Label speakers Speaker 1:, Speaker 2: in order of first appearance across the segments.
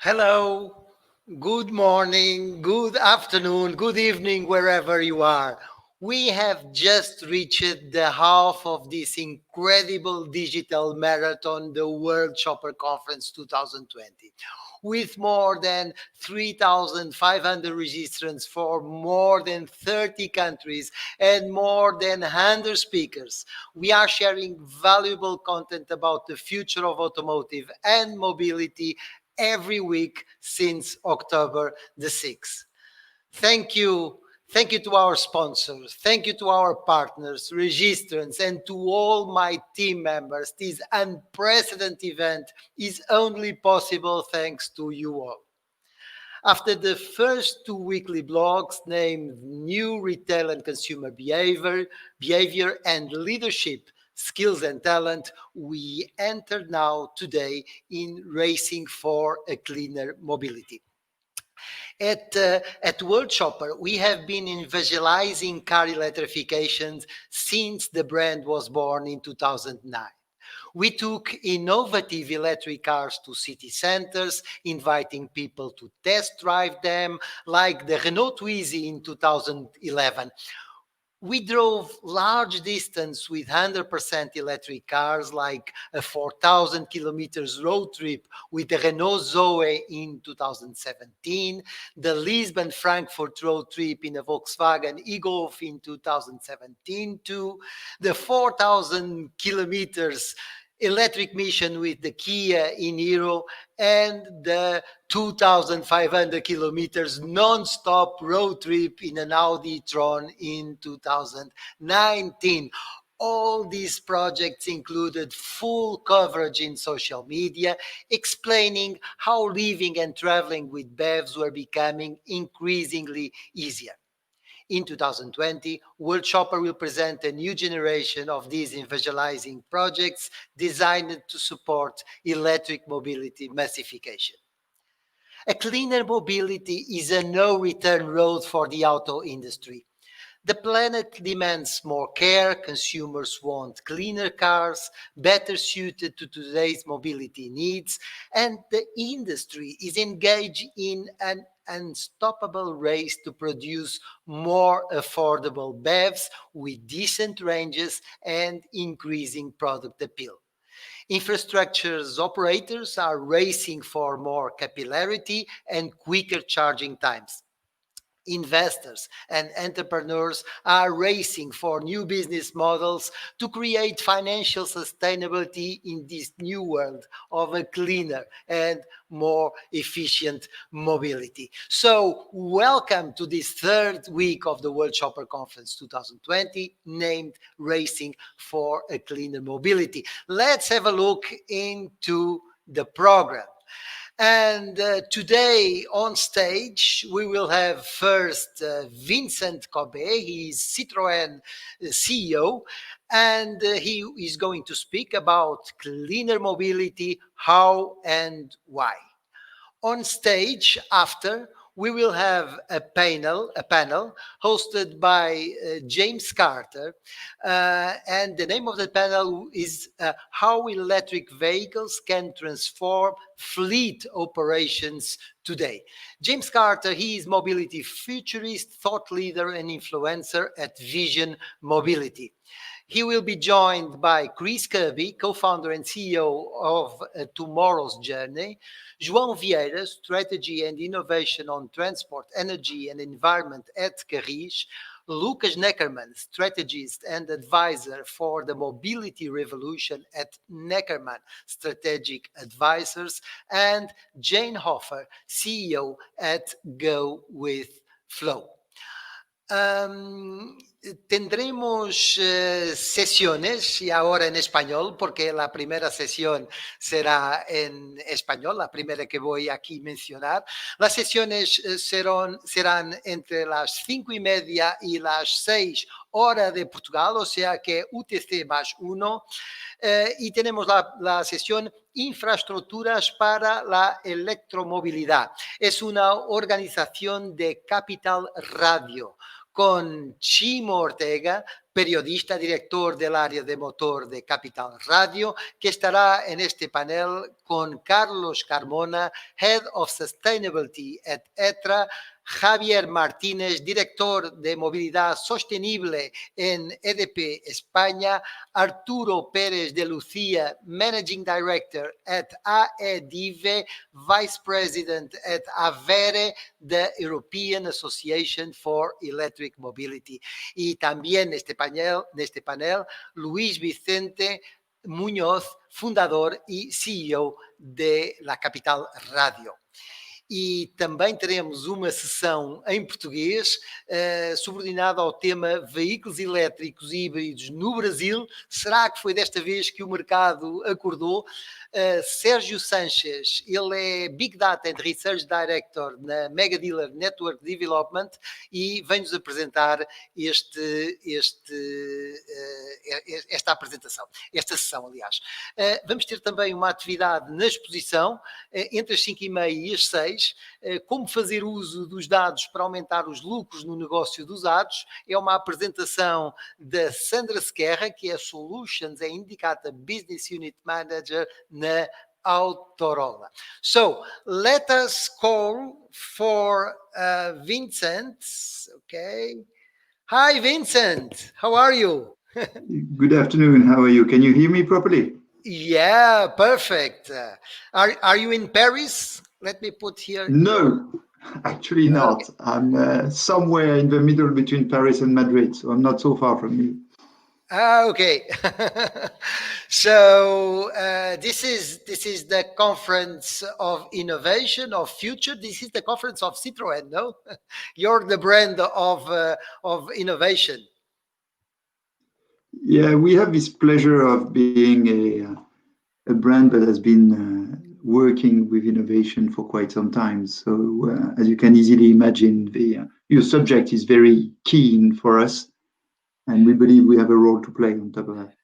Speaker 1: Hello, good morning, good afternoon, good evening, wherever you are. We have just reached the half of this incredible digital marathon, the World Shopper Conference 2020, with more than 3,500 registrants for more than 30 countries and more than 100 speakers. We are sharing valuable content about the future of automotive and mobility every week since October the 6th. Thank you. Thank you to our sponsors. Thank you to our partners, registrants, and to all my team members. This unprecedented event is only possible thanks to you all. After the first two weekly blogs named New Retail and Consumer Behavior and Leadership, Skills and Talent, we enter now today in Racing for a Cleaner Mobility. At World Shopper, we have been evangelizing car electrification since the brand was born in 2009. We took innovative electric cars to city centers, inviting people to test drive them, like the Renault Twizy in 2011. We drove large distance with 100% electric cars, like a 4,000 kilometers road trip with the Renault Zoe in 2017, the Lisbon-Frankfurt road trip in a Volkswagen e-Golf in 2017, to the 4,000 kilometers electric mission with the Kia Niro and the 2,500 kilometers non-stop road trip in an Audi e-tron in 2019. All these projects included full coverage in social media, explaining how living and traveling with BEVs were becoming increasingly easier. In 2020, World Shopper will present a new generation of these evangelizing projects designed to support electric mobility massification. A cleaner mobility is a no-return road for the auto industry. The planet demands more care, consumers want cleaner cars, better suited to today's mobility needs, and the industry is engaged in an unstoppable race to produce more affordable BEVs with decent ranges and increasing product appeal. Infrastructure's operators are racing for more capillarity and quicker charging times. Investors and entrepreneurs are racing for new business models to create financial sustainability in this new world of a cleaner and more efficient mobility. So, welcome to this third week of the World Shopper Conference 2020, named Racing for a Cleaner Mobility. Let's have a look into the program. And today on stage, we will have first Vincent Cobee. He is Citroën CEO, and he is going to speak about cleaner mobility, how and why. On stage after, we will have a panel hosted by James Carter, and the name of the panel is How Electric Vehicles Can Transform Fleet Operations Today. James Carter, he is mobility futurist, thought leader, and influencer at Vision Mobility. He will be joined by Kirby, co-founder and CEO of Tomorrow's Journey, João Vieira, Strategy and Innovation on Transport, Energy and Environment at Carris, Lukas Neckermann, Strategist and Advisor for the Mobility Revolution at Neckermann Strategic Advisors, and Jane Hoffer, CEO at GoWithFlow. Tendremos sesiones y ahora en español, porque la primera sesión será en español, la primera que voy aquí a mencionar. Las sesiones serán entre las 5:30 y las 6 hora de Portugal, o sea que UTC más 1. Y tenemos la sesión Infraestructuras para la Electromovilidad. Es una organización de Capital Radio con Chimo Ortega, periodista, director del área de motor de Capital Radio, que estará en este panel con Carlos Carmona, Head of Sustainability at ETRA, Javier Martínez, director de movilidad sostenible en EDP España, Arturo Pérez de Lucía, Managing Director at AEDIVE, Vice President at AVERE, the European Association for Electric Mobility. Y también en este panel, Luis Vicente Muñoz, fundador y CEO de la Capital Radio. E também teremos uma sessão em português subordinada ao tema veículos elétricos e híbridos no Brasil. Será que foi desta vez que o mercado acordou? Sérgio Sanchez, ele é Big Data and Research Director na Mega Dealer Network Development e vem-nos apresentar esta sessão, aliás. Vamos ter também uma atividade na exposição entre as 5h30 e as 6, como fazer uso dos dados para aumentar os lucros no negócio dos dados. É uma apresentação da Sandra Sequerra, que é Solutions and Indicator Business Unit Manager na Autorola. So, let us call for Vincent. Okay. Hi, Vincent. How are you?
Speaker 2: Good afternoon. How are you? Can you hear me properly?
Speaker 1: Yeah, perfect. Are you in Paris? Let me put here.
Speaker 2: No, actually not. Okay. I'm somewhere in the middle between Paris and Madrid, so I'm not so far from you.
Speaker 1: Okay. So this is the conference of innovation of future. This is the conference of Citroën, no? You're the brand of innovation.
Speaker 2: Yeah, we have this pleasure of being a brand that has been working with innovation for quite some time. So as you can easily imagine, your subject is very keen for us. And we believe we have a role to play on top of that.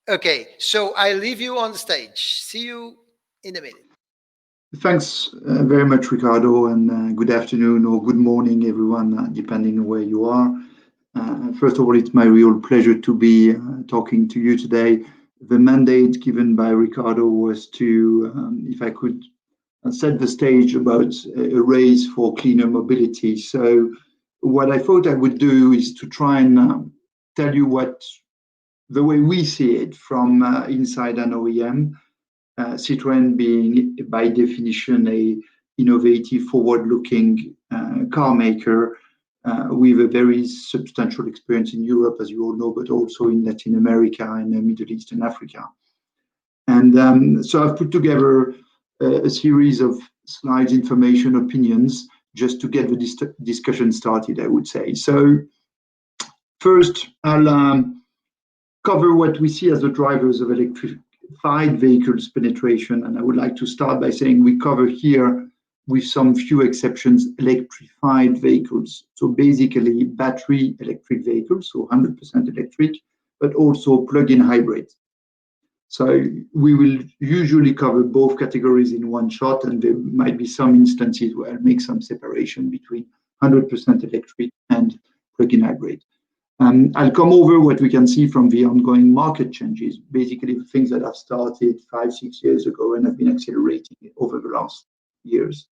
Speaker 1: Okay, so I leave you on the stage. See you in a minute.
Speaker 2: Thanks very much, Ricardo, and good afternoon or good morning, everyone, depending on where you are. First of all, it's my real pleasure to be talking to you today. The mandate given by Ricardo was to, if I could, set the stage about a race for cleaner mobility. So what I thought I would do is to try and tell you what the way we see it from inside an OEM, Citroën being by definition a innovative, forward-looking car maker with a very substantial experience in Europe, as you all know, but also in Latin America and the Middle East and Africa. And so I've put together a series of slides, information, opinions, just to get the discussion started, I would say. So first, I'll cover what we see as the drivers of electrified vehicles penetration. And I would like to start by saying we cover here, with some few exceptions, electrified vehicles. So basically battery electric vehicles, so 100% electric, but also plug-in hybrids. So we will usually cover both categories in one shot, and there might be some instances where I'll make some separation between 100% electric and plug-in hybrid. I'll come over what we can see from the ongoing market changes, basically things that have started 5-6 years ago and have been accelerating over the last years.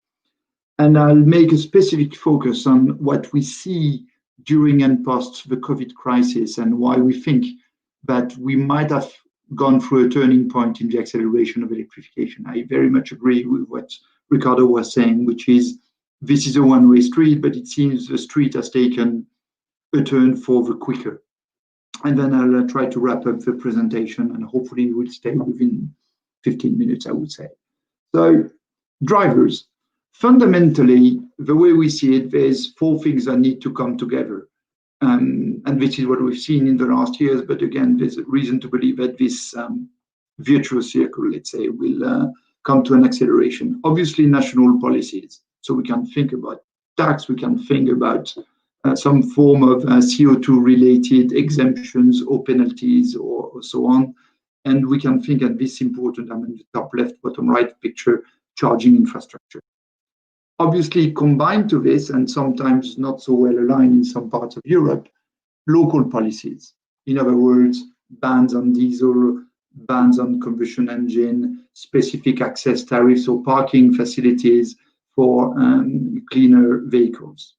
Speaker 2: And I'll make a specific focus on what we see during and post the COVID crisis and why we think that we might have gone through a turning point in the acceleration of electrification. I very much agree with what Ricardo was saying, which is this is a one-way street, but it seems the street has taken a turn for the quicker. And then I'll try to wrap up the presentation and hopefully we'll stay within 15 minutes, I would say. So drivers, fundamentally, the way we see it, there's 4 things that need to come together. And this is what we've seen in the last years. But again, there's a reason to believe that this virtuous circle, let's say, will come to an acceleration. Obviously, national policies. So we can think about tax, we can think about some form of CO2-related exemptions or penalties or so on. And we can think, and this is important, I'm in the top left, bottom right picture, charging infrastructure. Obviously, combined to this, and sometimes not so well aligned in some parts of Europe, local policies. In other words, bans on diesel, bans on combustion engine, specific access tariffs or parking facilities for cleaner vehicles.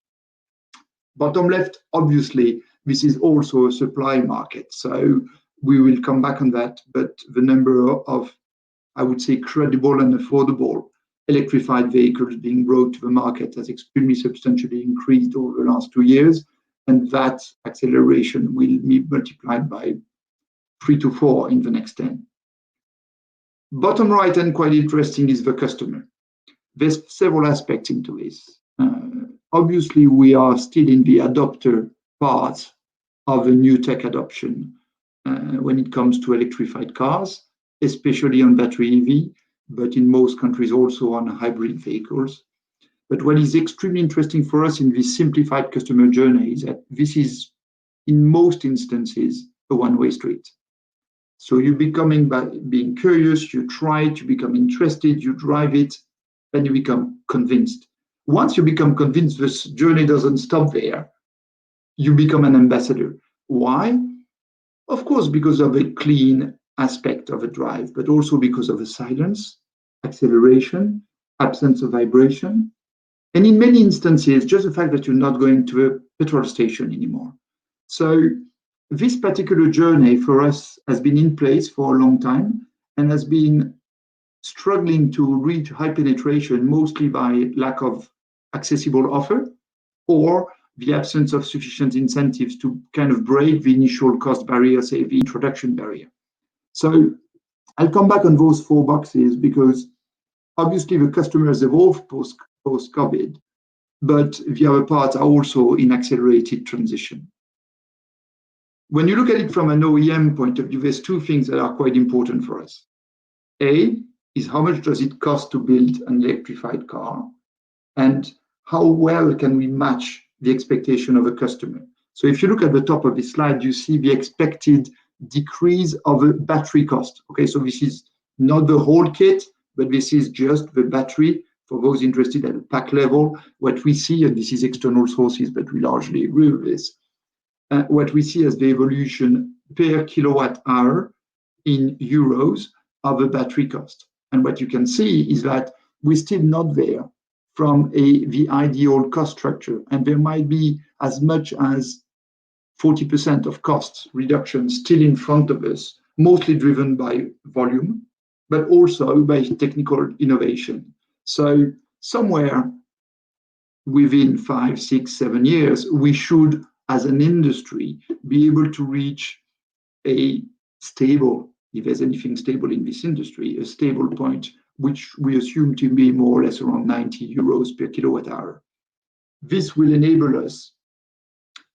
Speaker 2: Bottom left, obviously, this is also a supply market. So we will come back on that, but the number of, I would say, credible and affordable electrified vehicles being brought to the market has extremely substantially increased over the last 2 years, and that acceleration will be multiplied by 3 to 4 in the next 10. Bottom right, and quite interesting, is the customer. There's several aspects into this. Obviously, we are still in the adopter part of the new tech adoption when it comes to electrified cars, especially on battery EV, but in most countries also on hybrid vehicles. But what is extremely interesting for us in this simplified customer journey is that this is, in most instances, a one-way street. So you becoming by being curious, you try to become interested, you drive it, and you become convinced. Once you become convinced, this journey doesn't stop there. You become an ambassador. Why? Of course, because of a clean aspect of a drive, but also because of the silence, acceleration, absence of vibration, and in many instances, just the fact that you're not going to a petrol station anymore. So this particular journey for us has been in place for a long time and has been struggling to reach high penetration, mostly by lack of accessible offer or the absence of sufficient incentives to kind of break the initial cost barrier, say the introduction barrier. So I'll come back on those 4 boxes because obviously the customers evolved post-COVID, but the other parts are also in accelerated transition. When you look at it from an OEM point of view, there's 2 things that are quite important for us. A is how much does it cost to build an electrified car, and how well can we match the expectation of a customer. So if you look at the top of this slide, you see the expected decrease of a battery cost. Okay, so this is not the whole kit, but this is just the battery for those interested at the pack level. What we see, and this is external sources, but we largely agree with this, what we see as the evolution per kilowatt hour in euros of the battery cost. And what you can see is that we're still not there from the ideal cost structure. And there might be as much as 40% of cost reduction still in front of us, mostly driven by volume, but also by technical innovation. So somewhere within 5, 6, 7 years, we should, as an industry, be able to reach a stable, if there's anything stable in this industry, a stable point, which we assume to be more or less around 90 euros per kilowatt hour. This will enable us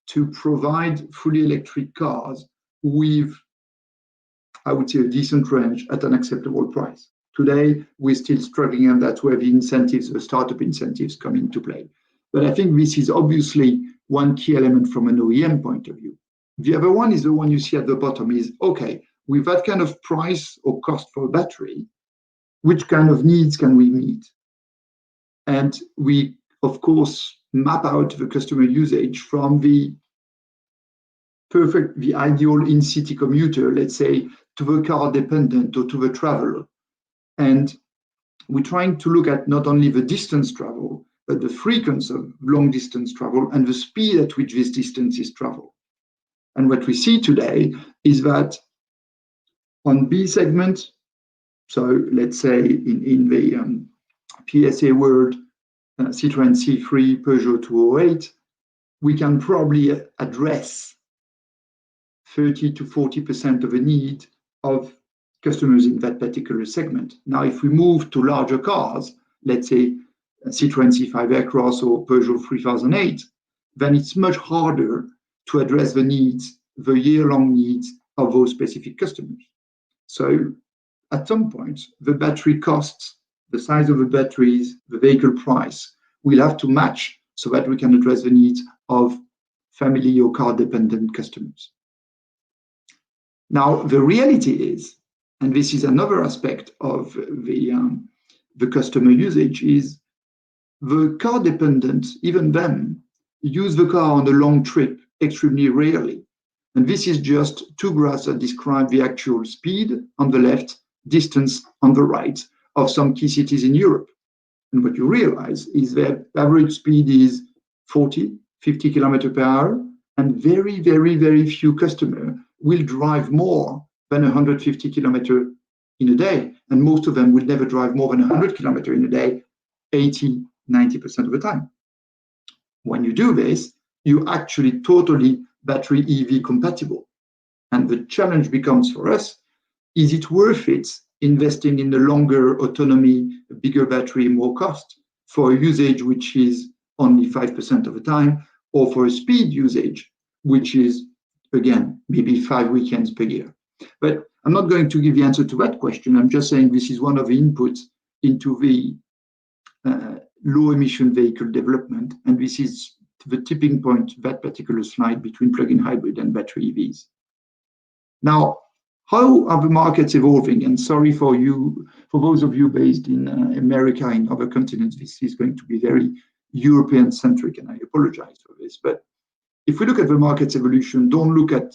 Speaker 2: to provide fully electric cars with, I would say, a decent range at an acceptable price. Today, we're still struggling, and that's where the incentives, the startup incentives, come into play. But I think this is obviously one key element from an OEM point of view. The other one is the one you see at the bottom is, okay, with that kind of price or cost for a battery, which kind of needs can we meet? And we, of course, map out the customer usage from the ideal in-city commuter, let's say, to the car dependent or to the traveler. And we're trying to look at not only the distance travel, but the frequency of long distance travel and the speed at which this distance is traveled. And what we see today is that on B segment, so let's say in the PSA world, Citroën C3, Peugeot 208, we can probably address 30 to 40% of the need of customers in that particular segment. Now, if we move to larger cars, let's say Citroën C5 Aircross or Peugeot 3008, then it's much harder to address the needs, the year-long needs of those specific customers. So at some point, the battery costs, the size of the batteries, the vehicle price will have to match so that we can address the needs of family or car-dependent customers. Now, the reality is, and this is another aspect of the customer usage, is the car-dependent, even them, use the car on a long trip extremely rarely. And this is just two graphs that describe the actual speed on the left, distance on the right of some key cities in Europe. And what you realize is that average speed is 40, 50 kilometers per hour, and very, very, very few customers will drive more than 150 kilometers in a day. And most of them will never drive more than 100 kilometers in a day, 80, 90% of the time. When you do this, you actually totally battery EV compatible. And the challenge becomes for us, is it worth it investing in the longer autonomy, a bigger battery, more cost for a usage which is only 5% of the time, or for a speed usage, which is, again, maybe 5 weekends per year? But I'm not going to give the answer to that question. I'm just saying this is one of the inputs into the low emission vehicle development. And this is the tipping point, that particular slide between plug-in hybrid and battery EVs. Now, how are the markets evolving? And sorry for those of you based in America, in other continents, this is going to be very European centric, and I apologize for this. But if we look at the market's evolution, don't look at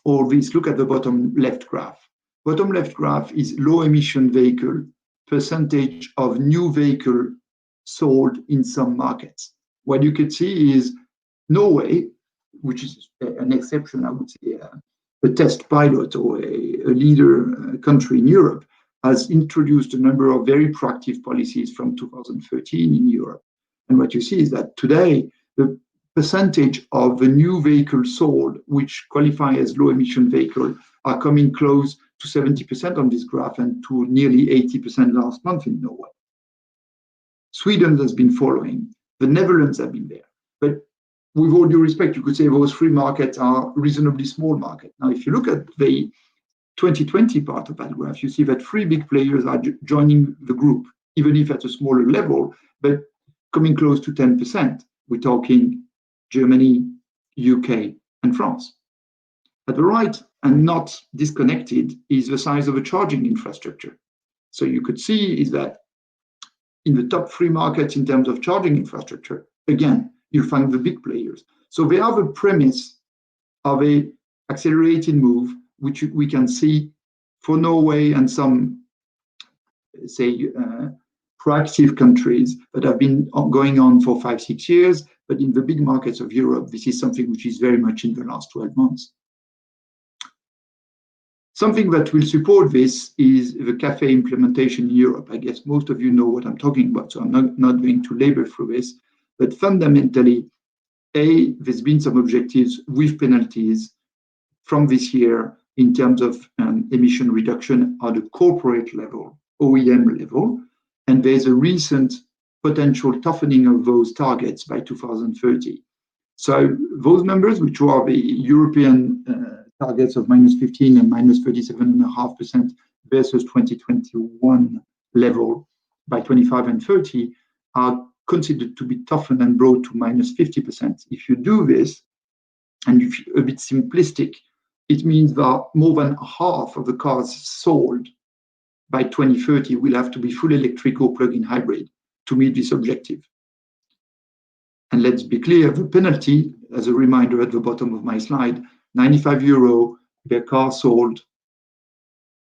Speaker 2: all this, look at the bottom left graph. Bottom left graph is low emission vehicle percentage of new vehicle sold in some markets. What you could see is Norway, which is an exception, I would say, a test pilot or a leader country in Europe, has introduced a number of very proactive policies from 2013 in Europe. And what you see is that today, the percentage of the new vehicles sold, which qualify as low emission vehicle, are coming close to 70% on this graph and to nearly 80% last month in Norway. Sweden has been following. The Netherlands have been there. But with all due respect, you could say those three markets are reasonably small markets. Now, if you look at the 2020 part of that graph, you see that three big players are joining the group, even if at a smaller level, but coming close to 10%. We're talking Germany, UK, and France. At the right, and not disconnected, is the size of a charging infrastructure. So you could see is that in the top three markets in terms of charging infrastructure, again, you find the big players. So they are the premise of a accelerated move, which we can see for Norway and some, say, proactive countries that have been going on for 5-6 years. But in the big markets of Europe, this is something which is very much in the last 12 months. Something that will support this is the CAFE implementation in Europe. I guess most of you know what I'm talking about, so I'm not going to labor through this. But fundamentally, there's been some objectives with penalties from this year in terms of emission reduction at a corporate level, OEM level. And there's a recent potential toughening of those targets by 2030. So those numbers, which are the European targets of -15 and -37.5% versus 2021 level by 25 and 30, are considered to be toughened and brought to -50%. If you do this, and if you're a bit simplistic, it means that more than half of the cars sold by 2030 will have to be full electric or plug-in hybrid to meet this objective. And let's be clear, the penalty, as a reminder at the bottom of my slide, €95 per car sold,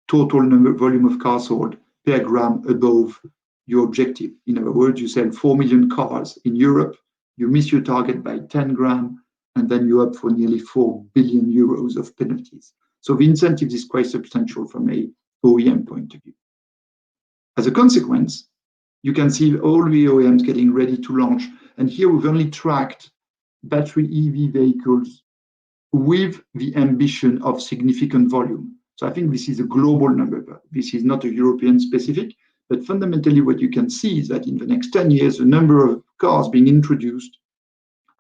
Speaker 2: total volume of cars sold per gram above your objective. In other words, you sell 4 million cars in Europe, you miss your target by 10 grams, and then you're up for nearly €4 billion of penalties. So the incentive is quite substantial from a OEM point of view. As a consequence, you can see all the OEMs getting ready to launch. And here we've only tracked battery EV vehicles with the ambition of significant volume. So I think this is a global number, but this is not a European specific. But fundamentally, what you can see is that in the next 10 years, the number of cars being introduced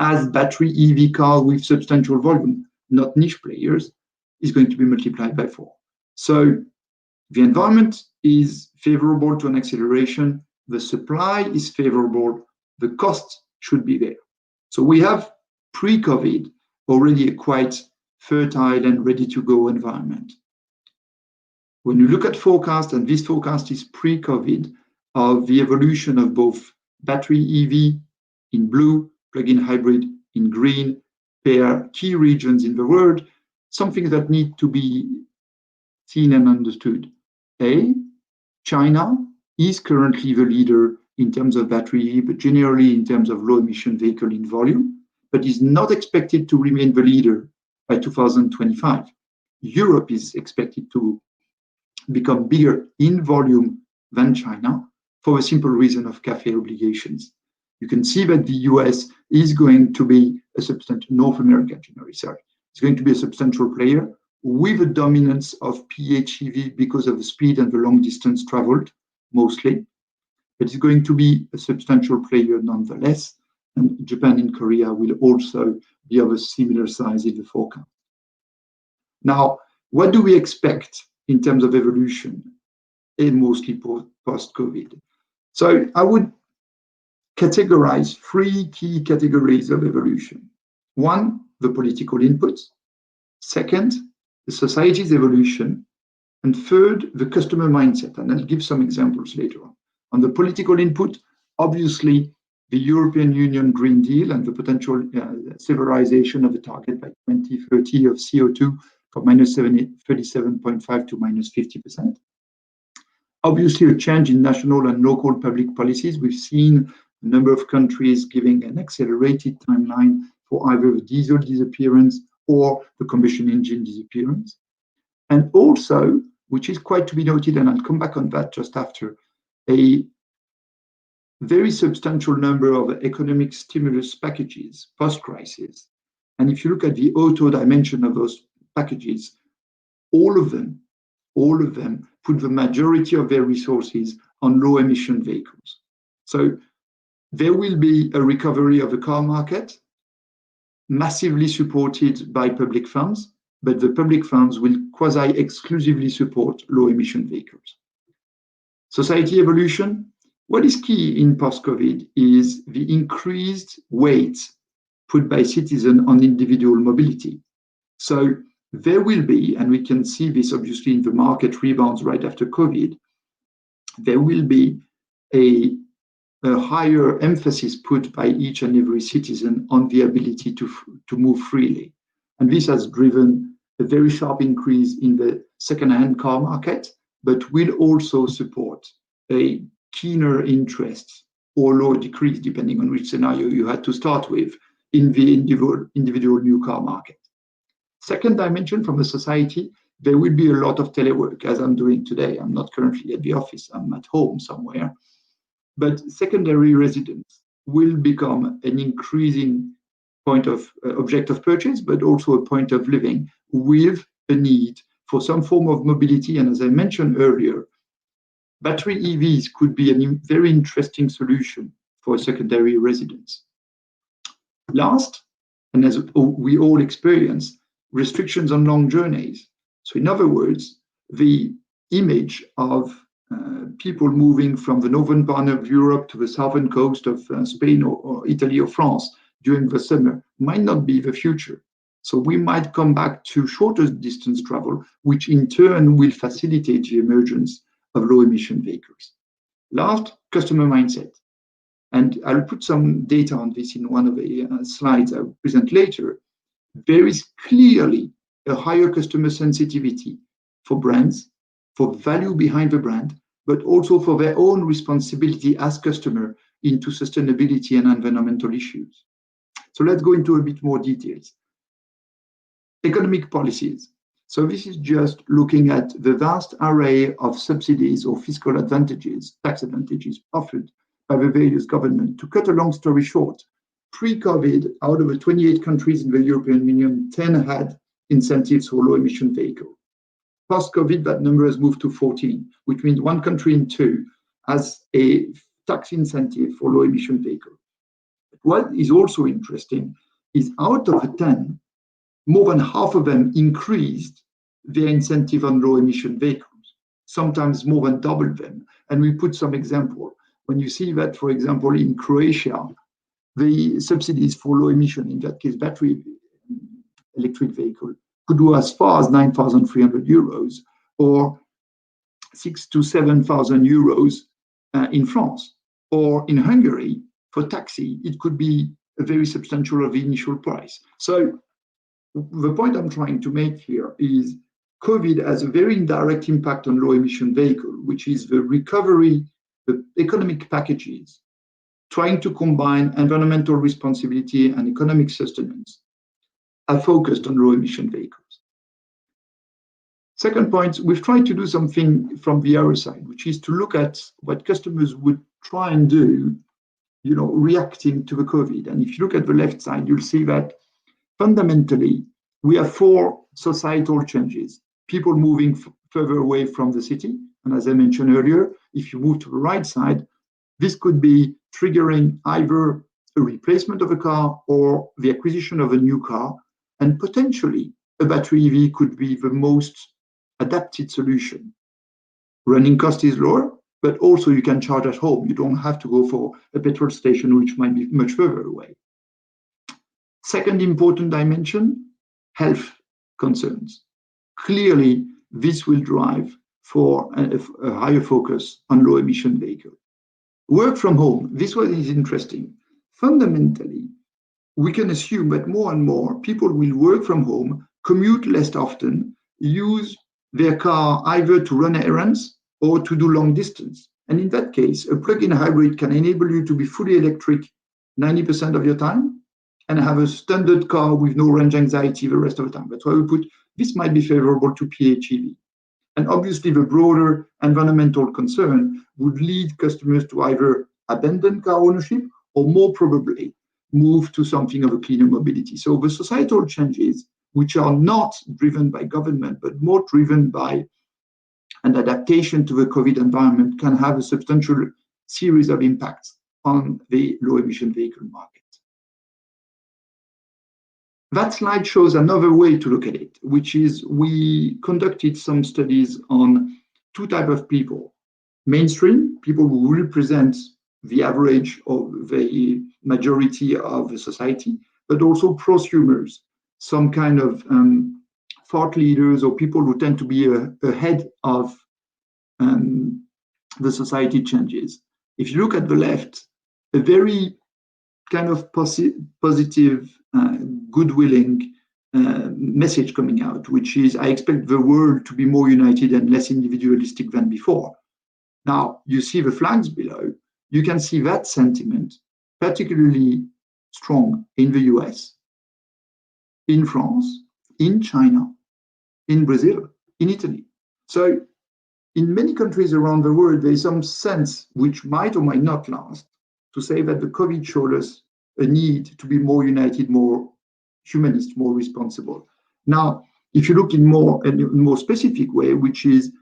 Speaker 2: as battery EV cars with substantial volume, not niche players, is going to be multiplied by 4. So the environment is favorable to an acceleration. The supply is favorable. The cost should be there. So we have pre-COVID already a quite fertile and ready-to-go environment. When you look at forecast, and this forecast is pre-COVID, of the evolution of both battery EV in blue, plug-in hybrid in green, per key regions in the world, something that need to be seen and understood. China is currently the leader in terms of battery, but generally in terms of low emission vehicle in volume, but is not expected to remain the leader by 2025. Europe is expected to become bigger in volume than China for the simple reason of CAFE obligations. You can see that the US is going to be a substantial, North America generally, sorry, it's going to be a substantial player with a dominance of PHEV because of the speed and the long distance traveled, mostly. But it's going to be a substantial player nonetheless. And Japan and Korea will also be of a similar size in the forecast. Now, what do we expect in terms of evolution, and mostly post-COVID? So I would categorize three key categories of evolution. One, the political inputs. Second, the society's evolution. And third, the customer mindset. And I'll give some examples later on. On the political input, obviously, the European Union Green Deal and the potential severization of the target by 2030 of CO2 from minus 37.5 to minus 50%. Obviously, a change in national and local public policies. We've seen a number of countries giving an accelerated timeline for either the diesel disappearance or the combustion engine disappearance. And also, which is quite to be noted, and I'll come back on that just after, a very substantial number of economic stimulus packages post-crisis. And if you look at the auto dimension of those packages, all of them put the majority of their resources on low emission vehicles. So there will be a recovery of the car market, massively supported by public funds, but the public funds will quasi-exclusively support low emission vehicles. Society evolution. What is key in post-COVID is the increased weight put by citizens on individual mobility. So there will be, and we can see this obviously in the market rebounds right after COVID, there will be a higher emphasis put by each and every citizen on the ability to move freely. And this has driven a very sharp increase in the second-hand car market, but will also support a keener interest or lower decrease, depending on which scenario you had to start with, in the individual new car market. Second dimension from a society, there will be a lot of telework, as I'm doing today. I'm not currently at the office, I'm at home somewhere. But secondary residence will become an increasing point of object of purchase, but also a point of living with a need for some form of mobility. And as I mentioned earlier, battery EVs could be a very interesting solution for a secondary residence. Last, and as we all experience, restrictions on long journeys. So in other words, the image of people moving from the northern part of Europe to the southern coast of Spain or Italy or France during the summer might not be the future. So we might come back to shorter distance travel, which in turn will facilitate the emergence of low emission vehicles. Last, customer mindset. And I'll put some data on this in one of the slides I'll present later. There is clearly a higher customer sensitivity for brands, for value behind the brand, but also for their own responsibility as customer into sustainability and environmental issues. So let's go into a bit more details. Economic policies. So this is just looking at the vast array of subsidies or fiscal advantages, tax advantages offered by the various governments. To cut a long story short, pre-COVID, out of the 28 countries in the European Union, 10 had incentives for low emission vehicles. Post-COVID, that number has moved to 14, which means one country in two has a tax incentive for low emission vehicles. What is also interesting is out of the 10, more than half of them increased their incentive on low emission vehicles, sometimes more than double them. And we put some example. When you see that, for example, in Croatia, the subsidies for low emission, in that case, battery electric vehicle, could go as far as 9,300 euros or 6,000 to 7,000 euros in France. Or in Hungary, for taxi, it could be a very substantial of the initial price. So the point I'm trying to make here is COVID has a very indirect impact on low emission vehicle, which is the recovery, the economic packages, trying to combine environmental responsibility and economic sustenance, are focused on low emission vehicles. Second point, we've tried to do something from the other side, which is to look at what customers would try and do, reacting to the COVID. And if you look at the left side, you'll see that fundamentally, we have 4 societal changes. People moving further away from the city. And as I mentioned earlier, if you move to the right side, this could be triggering either a replacement of a car or the acquisition of a new car. And potentially, a battery EV could be the most adapted solution. Running cost is lower, but also you can charge at home. You don't have to go for a petrol station, which might be much further away. Second important dimension, health concerns. Clearly, this will drive for a higher focus on low emission vehicles. Work from home, this one is interesting. Fundamentally, we can assume that more and more people will work from home, commute less often, use their car either to run errands or to do long distance. And in that case, a plug-in hybrid can enable you to be fully electric 90% of your time and have a standard car with no range anxiety the rest of the time. That's why we put this might be favorable to PHEV. And obviously, the broader environmental concern would lead customers to either abandon car ownership or more probably move to something of a cleaner mobility. So the societal changes, which are not driven by government, but more driven by an adaptation to the COVID environment, can have a substantial series of impacts on the low emission vehicle market. That slide shows another way to look at it, which is we conducted some studies on 2 types of people. Mainstream, people who represent the average or the majority of the society, but also prosumers, some kind of thought leaders or people who tend to be ahead of the society changes. If you look at the left, a very kind of positive, good-willing message coming out, which is, I expect the world to be more united and less individualistic than before. Now, you see the flags below, you can see that sentiment particularly strong in the US, in France, in China, in Brazil, in Italy. So in many countries around the world, there is some sense, which might or might not last, to say that the COVID showed us a need to be more united, more humanist, more responsible. Now, if you look in a more specific way, which is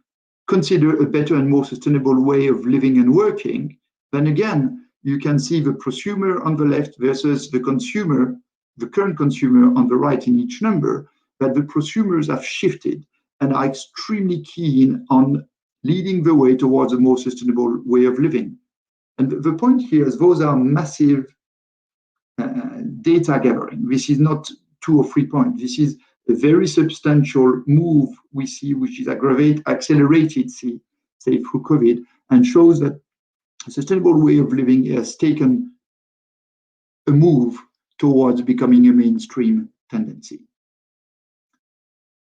Speaker 2: consider a better and more sustainable way of living and working, then again, you can see the prosumer on the left versus the consumer, the current consumer on the right in each number, that the prosumers have shifted and are extremely keen on leading the way towards a more sustainable way of living. And the point here is those are massive data gathering. This is not 2 or 3 points. This is a very substantial move we see, which is accelerated, say, through COVID, and shows that a sustainable way of living has taken a move towards becoming a mainstream tendency.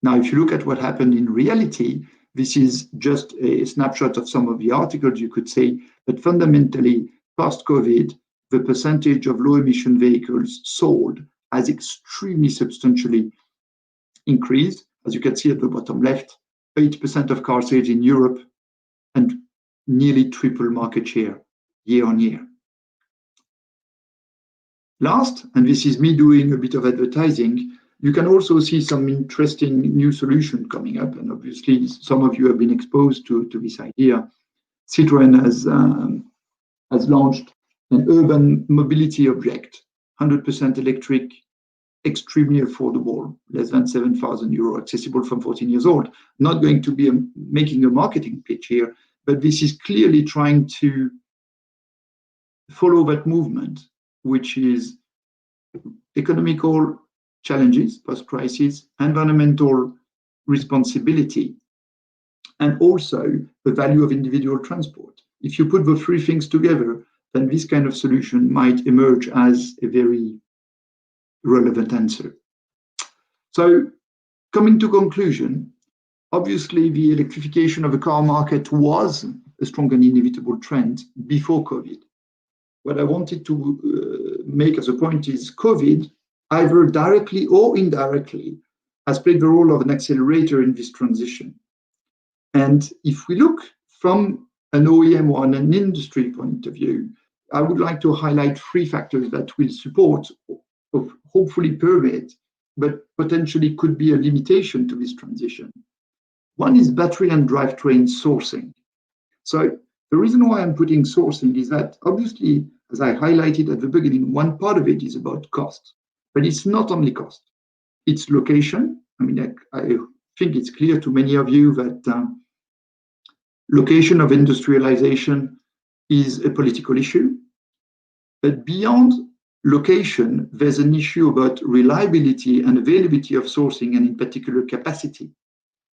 Speaker 2: Now, if you look at what happened in reality, this is just a snapshot of some of the articles, you could say, but fundamentally, post-COVID, the percentage of low-emission vehicles sold has extremely substantially increased. As you can see at the bottom left, 8% of car sales in Europe and nearly triple market share year on year. Last, and this is me doing a bit of advertising, you can also see some interesting new solution coming up. And obviously, some of you have been exposed to this idea. Citroën has launched an urban mobility object, 100% electric, extremely affordable, less than 7,000 euro, accessible from 14 years old. Not going to be making a marketing pitch here, but this is clearly trying to follow that movement, which is economical challenges, post-crisis, environmental responsibility, and also the value of individual transport. If you put the 3 things together, then this kind of solution might emerge as a very relevant answer. So coming to conclusion, obviously the electrification of the car market was a strong and inevitable trend before COVID. What I wanted to make as a point is COVID, either directly or indirectly, has played the role of an accelerator in this transition. And if we look from an OEM or an industry point of view, I would like to highlight three factors that will support, or hopefully permit, but potentially could be a limitation to this transition. One is battery and drivetrain sourcing. So the reason why I'm putting sourcing is that obviously, as I highlighted at the beginning, one part of it is about cost, but it's not only cost, it's location. I mean, I think it's clear to many of you that location of industrialization is a political issue. But beyond location, there's an issue about reliability and availability of sourcing, and in particular capacity.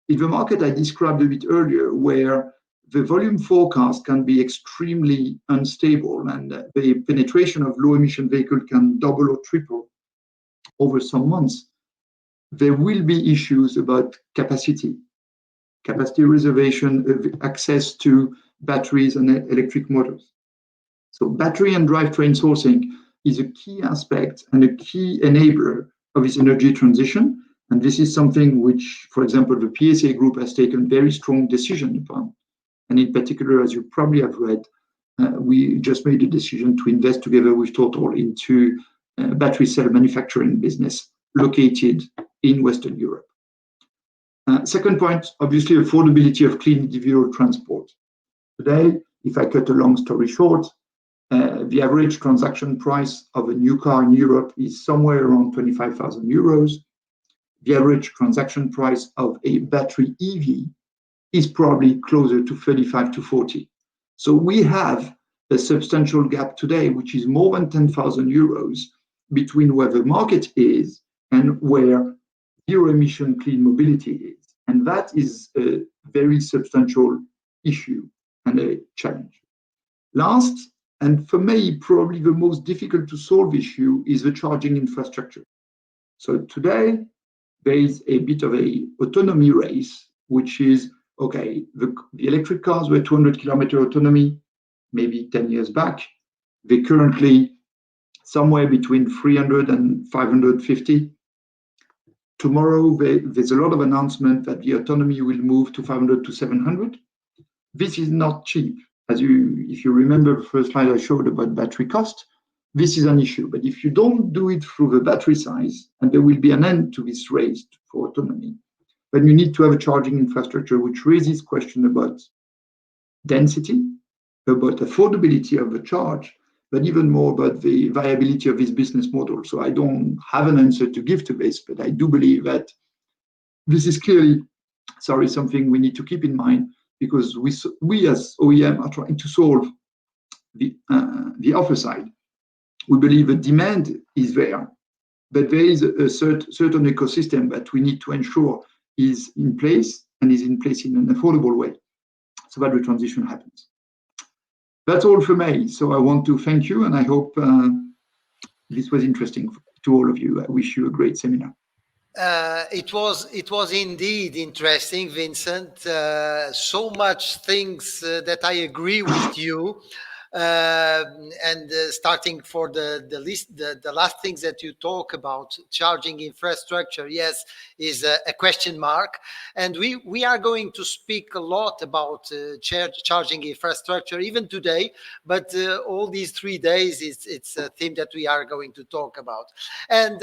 Speaker 2: In the market I described a bit earlier, where the volume forecast can be extremely unstable and the penetration of low emission vehicle can double or triple over some months, there will be issues about capacity reservation, access to batteries and electric motors. So battery and drivetrain sourcing is a key aspect and a key enabler of this energy transition. And this is something which, for example, the PSA group has taken very strong decision upon. And in particular, as you probably have read, we just made a decision to invest together with Total into battery cell manufacturing business located in Western Europe. Second point, obviously, affordability of clean individual transport. Today, if I cut a long story short, the average transaction price of a new car in Europe is somewhere around 25,000 euros. The average transaction price of a battery EV is probably closer to 35 to 40. So we have a substantial gap today, which is more than 10,000 euros between where the market is and where zero emission clean mobility is. And that is a very substantial issue and a challenge. Last, and for me, probably the most difficult to solve issue is the charging infrastructure. So today, there is a bit of a autonomy race, which is, okay, the electric cars were 200 kilometer autonomy, maybe 10 years back. They're currently somewhere between 300 and 550. Tomorrow, there's a lot of announcement that the autonomy will move to 500 to 700. This is not cheap. If you remember the first slide I showed about battery cost, this is an issue. But if you don't do it through the battery size, and there will be an end to this race for autonomy, then you need to have a charging infrastructure which raises question about density, about affordability of the charge, but even more about the viability of this business model. So I don't have an answer to give to this, but I do believe that this is clearly, something we need to keep in mind, because we as OEM are trying to solve the offer side. We believe the demand is there, but there is a certain ecosystem that we need to ensure is in place and is in place in an affordable way so that the transition happens. That's all for me. So I want to thank you, and I hope this was interesting to all of you. I wish you a great seminar.
Speaker 1: It was indeed interesting, Vincent. So much things that I agree with you. And starting for the list, the last things that you talk about, charging infrastructure, yes, is a question mark. And we are going to speak a lot about charging infrastructure even today, but all these 3 days it's a theme that we are going to talk about. And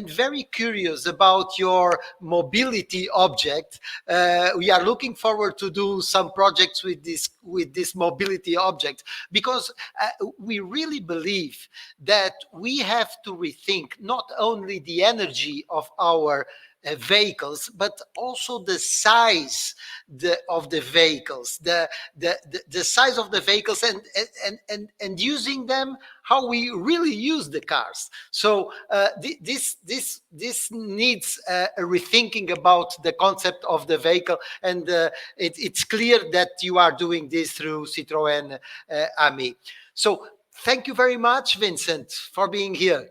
Speaker 1: very curious about your mobility object. We are looking forward to do some projects with this mobility object, because we really believe that we have to rethink not only the energy of our vehicles, but also the size of the vehicles, the size of the vehicles, and using them how we really use the cars. So this needs a rethinking about the concept of the vehicle, and it's clear that you are doing this through Citroën AMI. So thank you very much, Vincent, for being here.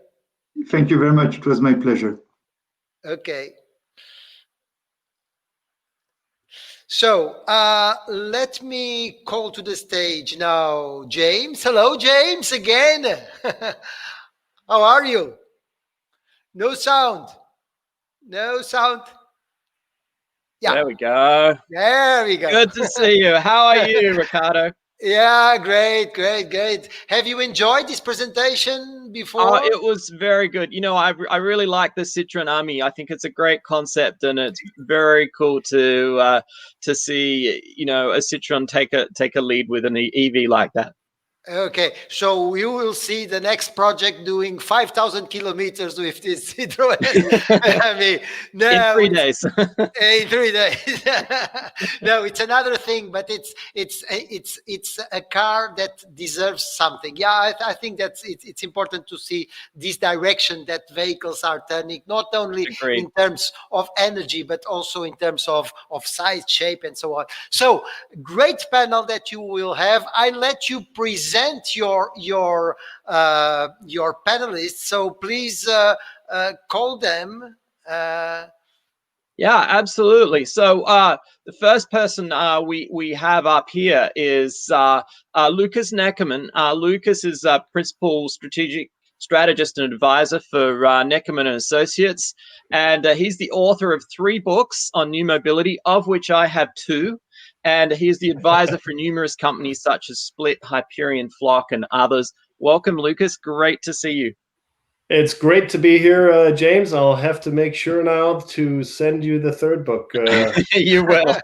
Speaker 2: Thank you very much. It was my pleasure.
Speaker 1: Okay. So let me call to the stage now James. Hello, James, again. How are you? No sound. No sound.
Speaker 3: Yeah. There we go.
Speaker 1: There we go.
Speaker 3: Good to see you. How are you, Ricardo?
Speaker 1: Yeah, great. Have you enjoyed this presentation before?
Speaker 3: It was very good. You know, I really like the Citroën AMI. I think it's a great concept, and it's very cool to see, you know, a Citroën take a lead with an EV like that.
Speaker 1: Okay, so you will see the next project doing 5,000 kilometers with this Citroën. I mean, no,
Speaker 3: in 3 days.
Speaker 1: In 3 days. No, it's another thing, but it's a car that deserves something. Yeah, I think that's it's important to see this direction that vehicles are turning, not only in terms of energy, but also in terms of size, shape, and so on. So great panel that you will have. I let you present your panelists, so please call them.
Speaker 3: Yeah, absolutely. So the first person we have up here is Lukas Neckermann. Lukas is principal strategist and advisor for Neckermann and Associates, and he's the author of 3 books on new mobility, of which I have 2. And he is the advisor for numerous companies such as Split, Hyperion, Flock, and others. Welcome, Lukas. Great to see you.
Speaker 4: It's great to be here, James. I'll have to make sure now to send you the 3rd book.
Speaker 3: You will.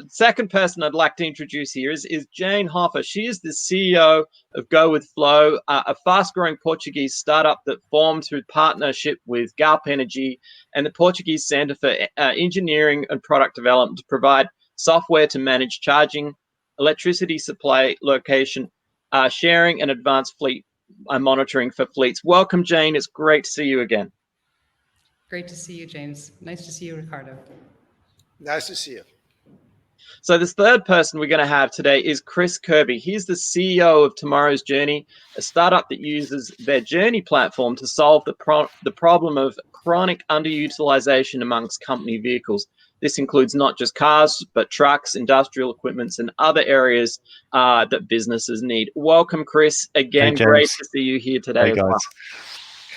Speaker 3: Second person I'd like to introduce here is Jane Hoffer. She is the CEO of GoWithFlow, a fast-growing Portuguese startup that formed through partnership with Galp Energy and the Portuguese Centre for Engineering and Product Development to provide software to manage charging, electricity supply, location, sharing, and advanced fleet monitoring for fleets. Welcome, Jane. It's great to see you again.
Speaker 5: Great to see you, James. Nice to see you, Ricardo.
Speaker 1: Nice to see you.
Speaker 3: So this third person we're going to have today is Chris Kirby. He's the CEO of Tomorrow's Journey, a startup that uses their Journey platform to solve the problem of chronic underutilization amongst company vehicles. This includes not just cars, but trucks, industrial equipments, and other areas that businesses need. Welcome, Chris. Again, great to see you here today.
Speaker 6: Hey, guys.
Speaker 3: Well.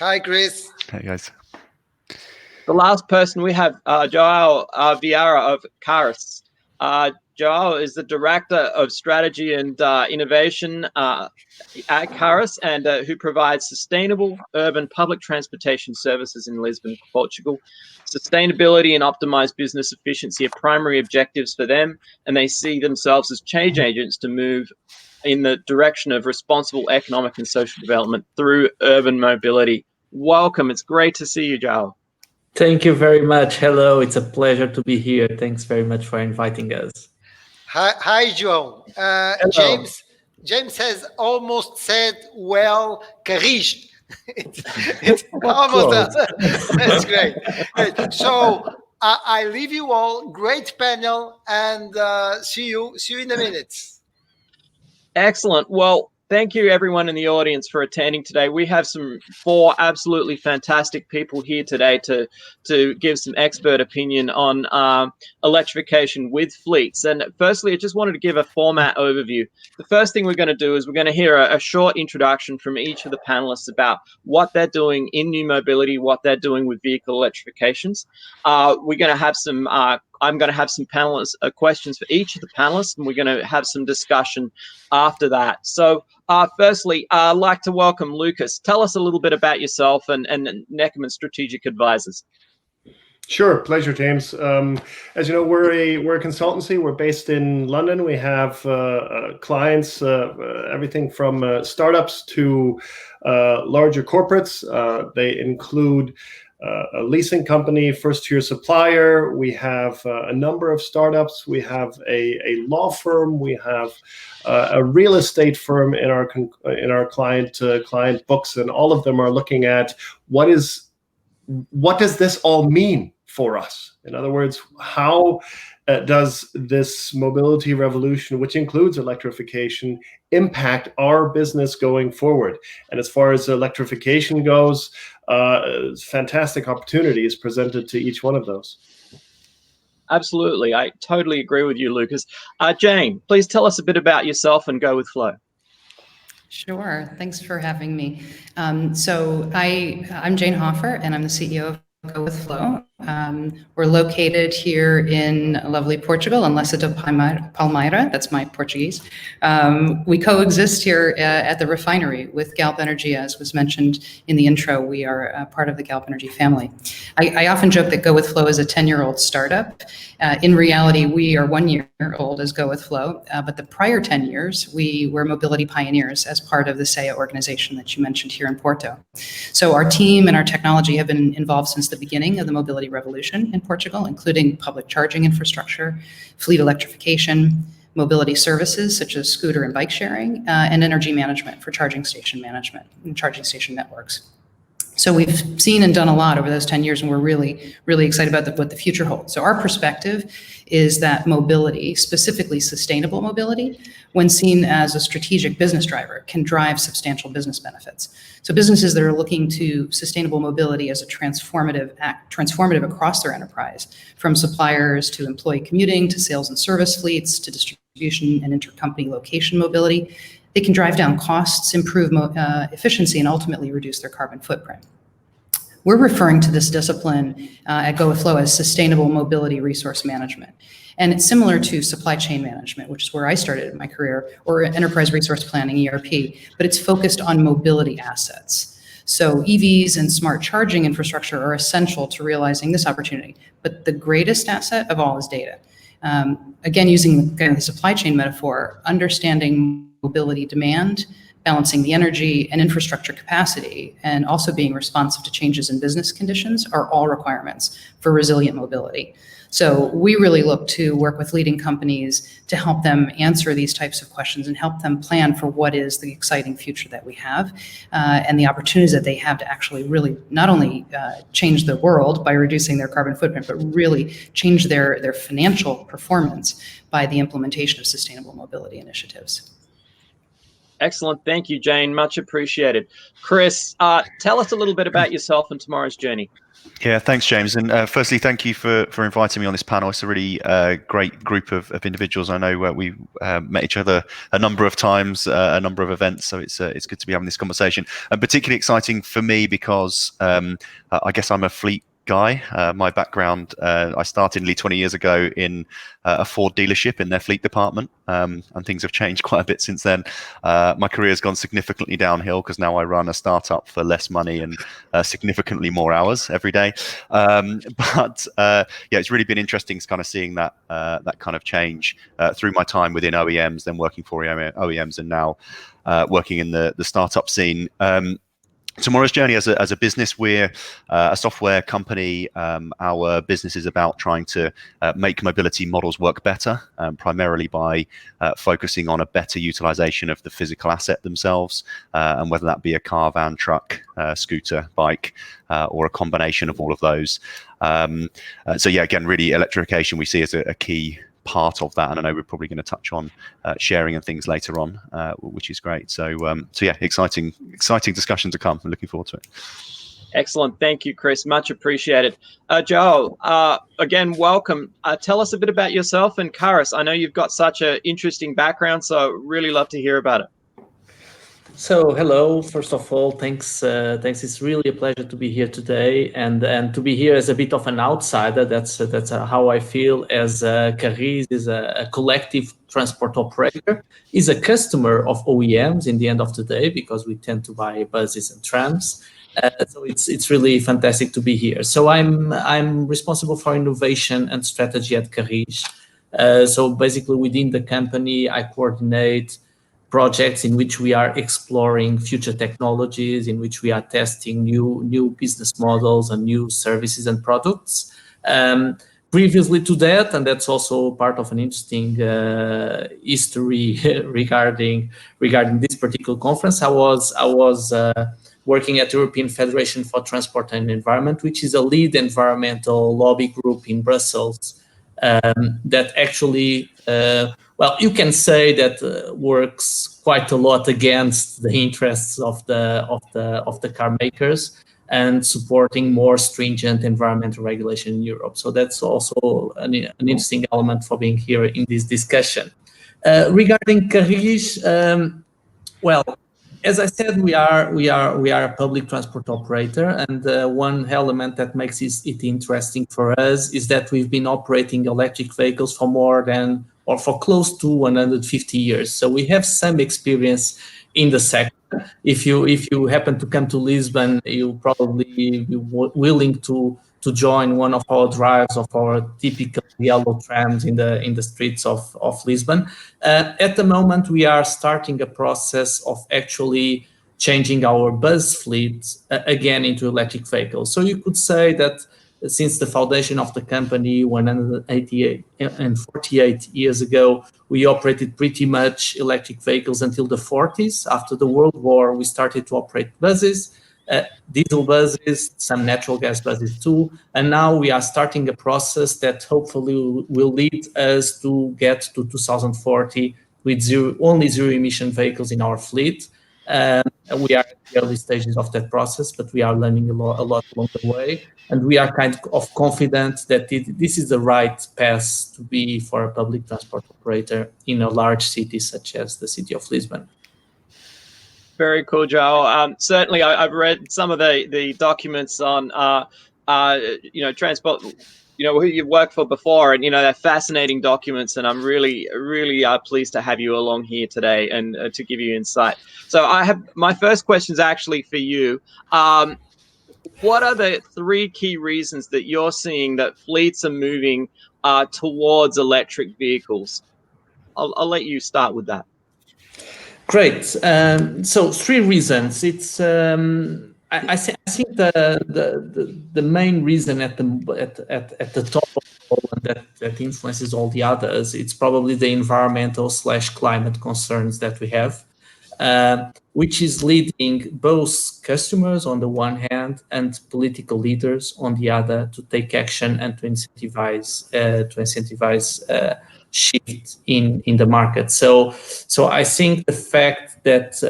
Speaker 1: Hi, Chris.
Speaker 6: Hey, guys.
Speaker 3: The last person we have, João Vieira of Carris. João is the Director of Strategy and Innovation at Carris, and who provides sustainable urban public transportation services in Lisbon, Portugal. Sustainability and optimized business efficiency are primary objectives for them, and they see themselves as change agents to move in the direction of responsible economic and social development through urban mobility. Welcome. It's great to see you, João.
Speaker 7: Thank you very much. Hello, it's a pleasure to be here. Thanks very much for inviting us.
Speaker 1: Hi, João. James has almost said, well, Carris. it's almost that's great. So I leave you all. Great panel, and see you in a minute.
Speaker 3: Excellent. Well, thank you everyone in the audience for attending today. We have 4 absolutely fantastic people here today to give some expert opinion on electrification with fleets. And firstly, I just wanted to give a format overview. The first thing we're going to do is we're going to hear a short introduction from each of the panelists about what they're doing in new mobility, what they're doing with vehicle electrifications. We're going to have some I'm going to have some panelists questions for each of the panelists, and we're going to have some discussion after that. So firstly, I'd like to welcome Lukas. Tell us a little bit about yourself and Neckermann Strategic Advisors.
Speaker 4: Sure, pleasure, James. As you know, we're a consultancy. We're based in London. We have clients, everything from startups to larger corporates. They include a leasing company, first-tier supplier. We have a number of startups. We have a law firm. We have a real estate firm in our client books, and all of them are looking at what does this all mean for us? In other words, how does this mobility revolution, which includes electrification, impact our business going forward? And as far as electrification goes, fantastic opportunities presented to each one of those.
Speaker 3: Absolutely. I totally agree with you, Lukas. Jane, please tell us a bit about yourself and GoWithFlow.
Speaker 5: Sure. Thanks for having me. So I'm Jane Hoffer, and I'm the CEO of GoWithFlow. We're located here in lovely Portugal, in Lessa de Palmeira. That's my Portuguese. We coexist here at the refinery with Galp Energy, as was mentioned in the intro. We are part of the Galp Energy family. I often joke that GoWithFlow is a 10-year-old startup. In reality, we are 1 year old as GoWithFlow, but the prior 10 years, we were mobility pioneers as part of the SEA organization that you mentioned here in Porto. So our team and our technology have been involved since the beginning of the mobility revolution in Portugal, including public charging infrastructure, fleet electrification, mobility services such as scooter and bike sharing, and energy management for charging station management and charging station networks. So we've seen and done a lot over those 10 years, and we're really, really excited about what the future holds. So our perspective is that mobility, specifically sustainable mobility, when seen as a strategic business driver, can drive substantial business benefits. So businesses that are looking to sustainable mobility as a transformative across their enterprise, from suppliers to employee commuting, to sales and service fleets, to distribution and intercompany location mobility, they can drive down costs, improve efficiency, and ultimately reduce their carbon footprint. We're referring to this discipline at GoWithFlow as sustainable mobility resource management. And it's similar to supply chain management, which is where I started in my career, or enterprise resource planning, ERP, but it's focused on mobility assets. So EVs and smart charging infrastructure are essential to realizing this opportunity. But the greatest asset of all is data. Again, using kind of the supply chain metaphor, understanding mobility demand, balancing the energy and infrastructure capacity, and also being responsive to changes in business conditions are all requirements for resilient mobility. So we really look to work with leading companies to help them answer these types of questions and help them plan for what is the exciting future that we have and the opportunities that they have to actually really not only change the world by reducing their carbon footprint, but really change their financial performance by the implementation of sustainable mobility initiatives.
Speaker 3: Excellent. Thank you, Jane. Much appreciated. Chris, tell us a little bit about yourself and tomorrow's journey.
Speaker 6: Yeah, thanks, James. And firstly, thank you for inviting me on this panel. It's a really great group of individuals. I know we met each other a number of times, a number of events, so it's good to be having this conversation. And particularly exciting for me because I guess I'm a fleet guy. My background, I started nearly 20 years ago in a Ford dealership in their fleet department, and things have changed quite a bit since then. My career has gone significantly downhill because now I run a startup for less money and significantly more hours every day. But yeah, it's really been interesting kind of seeing that kind of change through my time within OEMs, then working for OEMs, and now working in the startup scene. Tomorrow's journey as a business, we're a software company. Our business is about trying to make mobility models work better, primarily by focusing on a better utilization of the physical asset themselves, and whether that be a car, van, truck, scooter, bike, or a combination of all of those. So yeah, again, really electrification we see as a key part of that, and I know we're probably going to touch on sharing and things later on, which is great. So yeah, exciting discussion to come. I'm looking forward to it.
Speaker 3: Excellent. Thank you, Chris. Much appreciated. João, again, welcome. Tell us a bit about yourself and Carris. I know you've got such an interesting background, so really love to hear about it.
Speaker 7: So hello, first of all, thanks. It's really a pleasure to be here today, and to be here as a bit of an outsider. That's how I feel, as Carris is a collective transport operator, is a customer of OEMs in the end of the day, because we tend to buy buses and trams. So it's really fantastic to be here. So I'm responsible for innovation and strategy at Carris. So basically within the company, I coordinate projects in which we are exploring future technologies, in which we are testing new business models and new services and products. Previously to that, and that's also part of an interesting history regarding this particular conference, I was working at the European Federation for Transport and Environment, which is a lead environmental lobby group in Brussels that actually, well, you can say that works quite a lot against the interests of the car makers and supporting more stringent environmental regulation in Europe. So that's also an interesting element for being here in this discussion. Regarding Carris, well, as I said, we are a public transport operator, and one element that makes it interesting for us is that we've been operating electric vehicles for more than, or for close to 150 years. So we have some experience in the sector. If you happen to come to Lisbon, you'll probably be willing to join one of our drives of our typical yellow trams in the streets of Lisbon. At the moment, we are starting a process of actually changing our bus fleet again into electric vehicles. So you could say that since the foundation of the company 188 and 48 years ago, we operated pretty much electric vehicles until the 40s. After the World War, we started to operate buses, diesel buses, some natural gas buses too. And now we are starting a process that hopefully will lead us to get to 2040 with only zero emission vehicles in our fleet. We are at the early stages of that process, but we are learning a lot along the way. And we are kind of confident that this is the right path to be for a public transport operator in a large city such as the city of Lisbon.
Speaker 3: Very cool, João. Certainly, I've read some of the documents on, transport, who you've worked for before, and, they're fascinating documents, and I'm really, really pleased to have you along here today and to give you insight. So my first question is actually for you. What are the 3 key reasons that you're seeing that fleets are moving towards electric vehicles? I'll let you start with that.
Speaker 7: Great. So 3 reasons. It's I think the main reason at the top of all, and that influences all the others, it's probably the environmental/climate concerns that we have, which is leading both customers on the one hand and political leaders on the other to take action and to incentivize shift in the market. So I think the fact that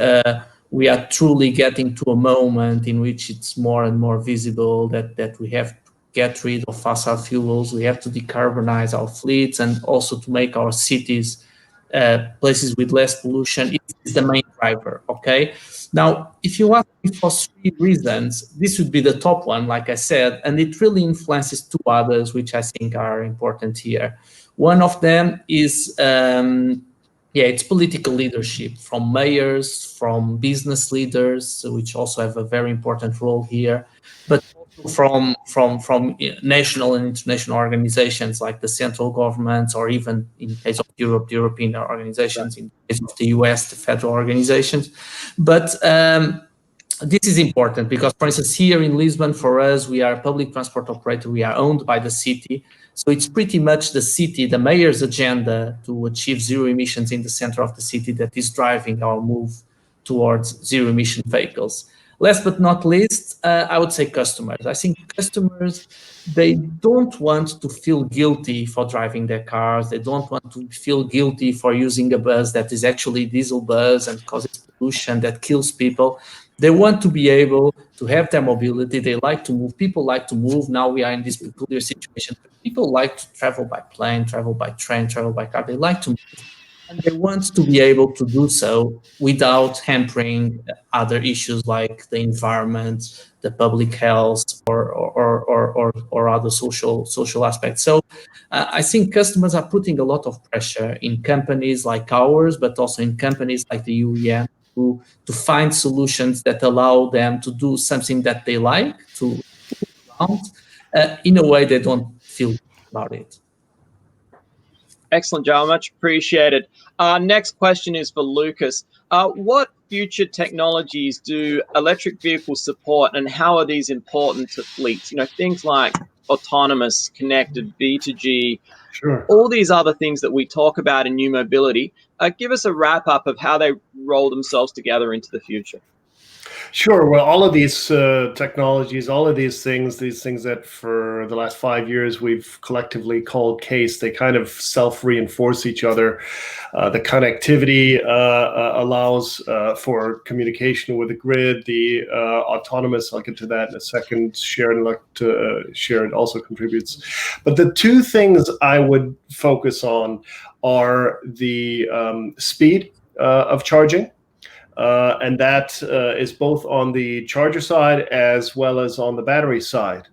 Speaker 7: we are truly getting to a moment in which it's more and more visible that we have to get rid of fossil fuels, we have to decarbonize our fleets, and also to make our cities places with less pollution is the main driver. Okay. Now, if you ask me for 3 reasons, this would be the top one, like I said, and it really influences 2 others, which I think are important here. One of them is, it's political leadership from mayors, from business leaders, which also have a very important role here, but also from national and international organizations like the central governments, or even in case of Europe, the European organizations, in case of the US, the federal organizations. But this is important because, for instance, here in Lisbon, for us, we are a public transport operator. We are owned by the city. So it's pretty much the city, the mayor's agenda to achieve zero emissions in the center of the city that is driving our move towards zero emission vehicles. Last but not least, I would say customers. I think customers, they don't want to feel guilty for driving their cars. They don't want to feel guilty for using a bus that is actually a diesel bus and causes pollution that kills people. They want to be able to have their mobility. They like to move. People like to move. Now we are in this peculiar situation. People like to travel by plane, travel by train, travel by car. They like to move. And they want to be able to do so without hampering other issues like the environment, the public health, or other social aspects. So I think customers are putting a lot of pressure in companies like ours, but also in companies like the UEM, to find solutions that allow them to do something that they like, to in a way they don't feel about it.
Speaker 3: Excellent, João. Much appreciated. Next question is for Lukas. What future technologies do electric vehicles support, and how are these important to fleets? You know, things like autonomous, connected, V2G,
Speaker 4: Sure.
Speaker 3: all these other things that we talk about in new mobility. Give us a wrap up of how they roll themselves together into the future.
Speaker 4: Sure. Well, all of these technologies, all of these things that for the last 5 years we've collectively called CASE, they kind of self-reinforce each other. The connectivity allows for communication with the grid. The autonomous, I'll get to that in a second, shared also contributes. But the two things I would focus on are the speed of charging. And that is both on the charger side as well as on the battery side.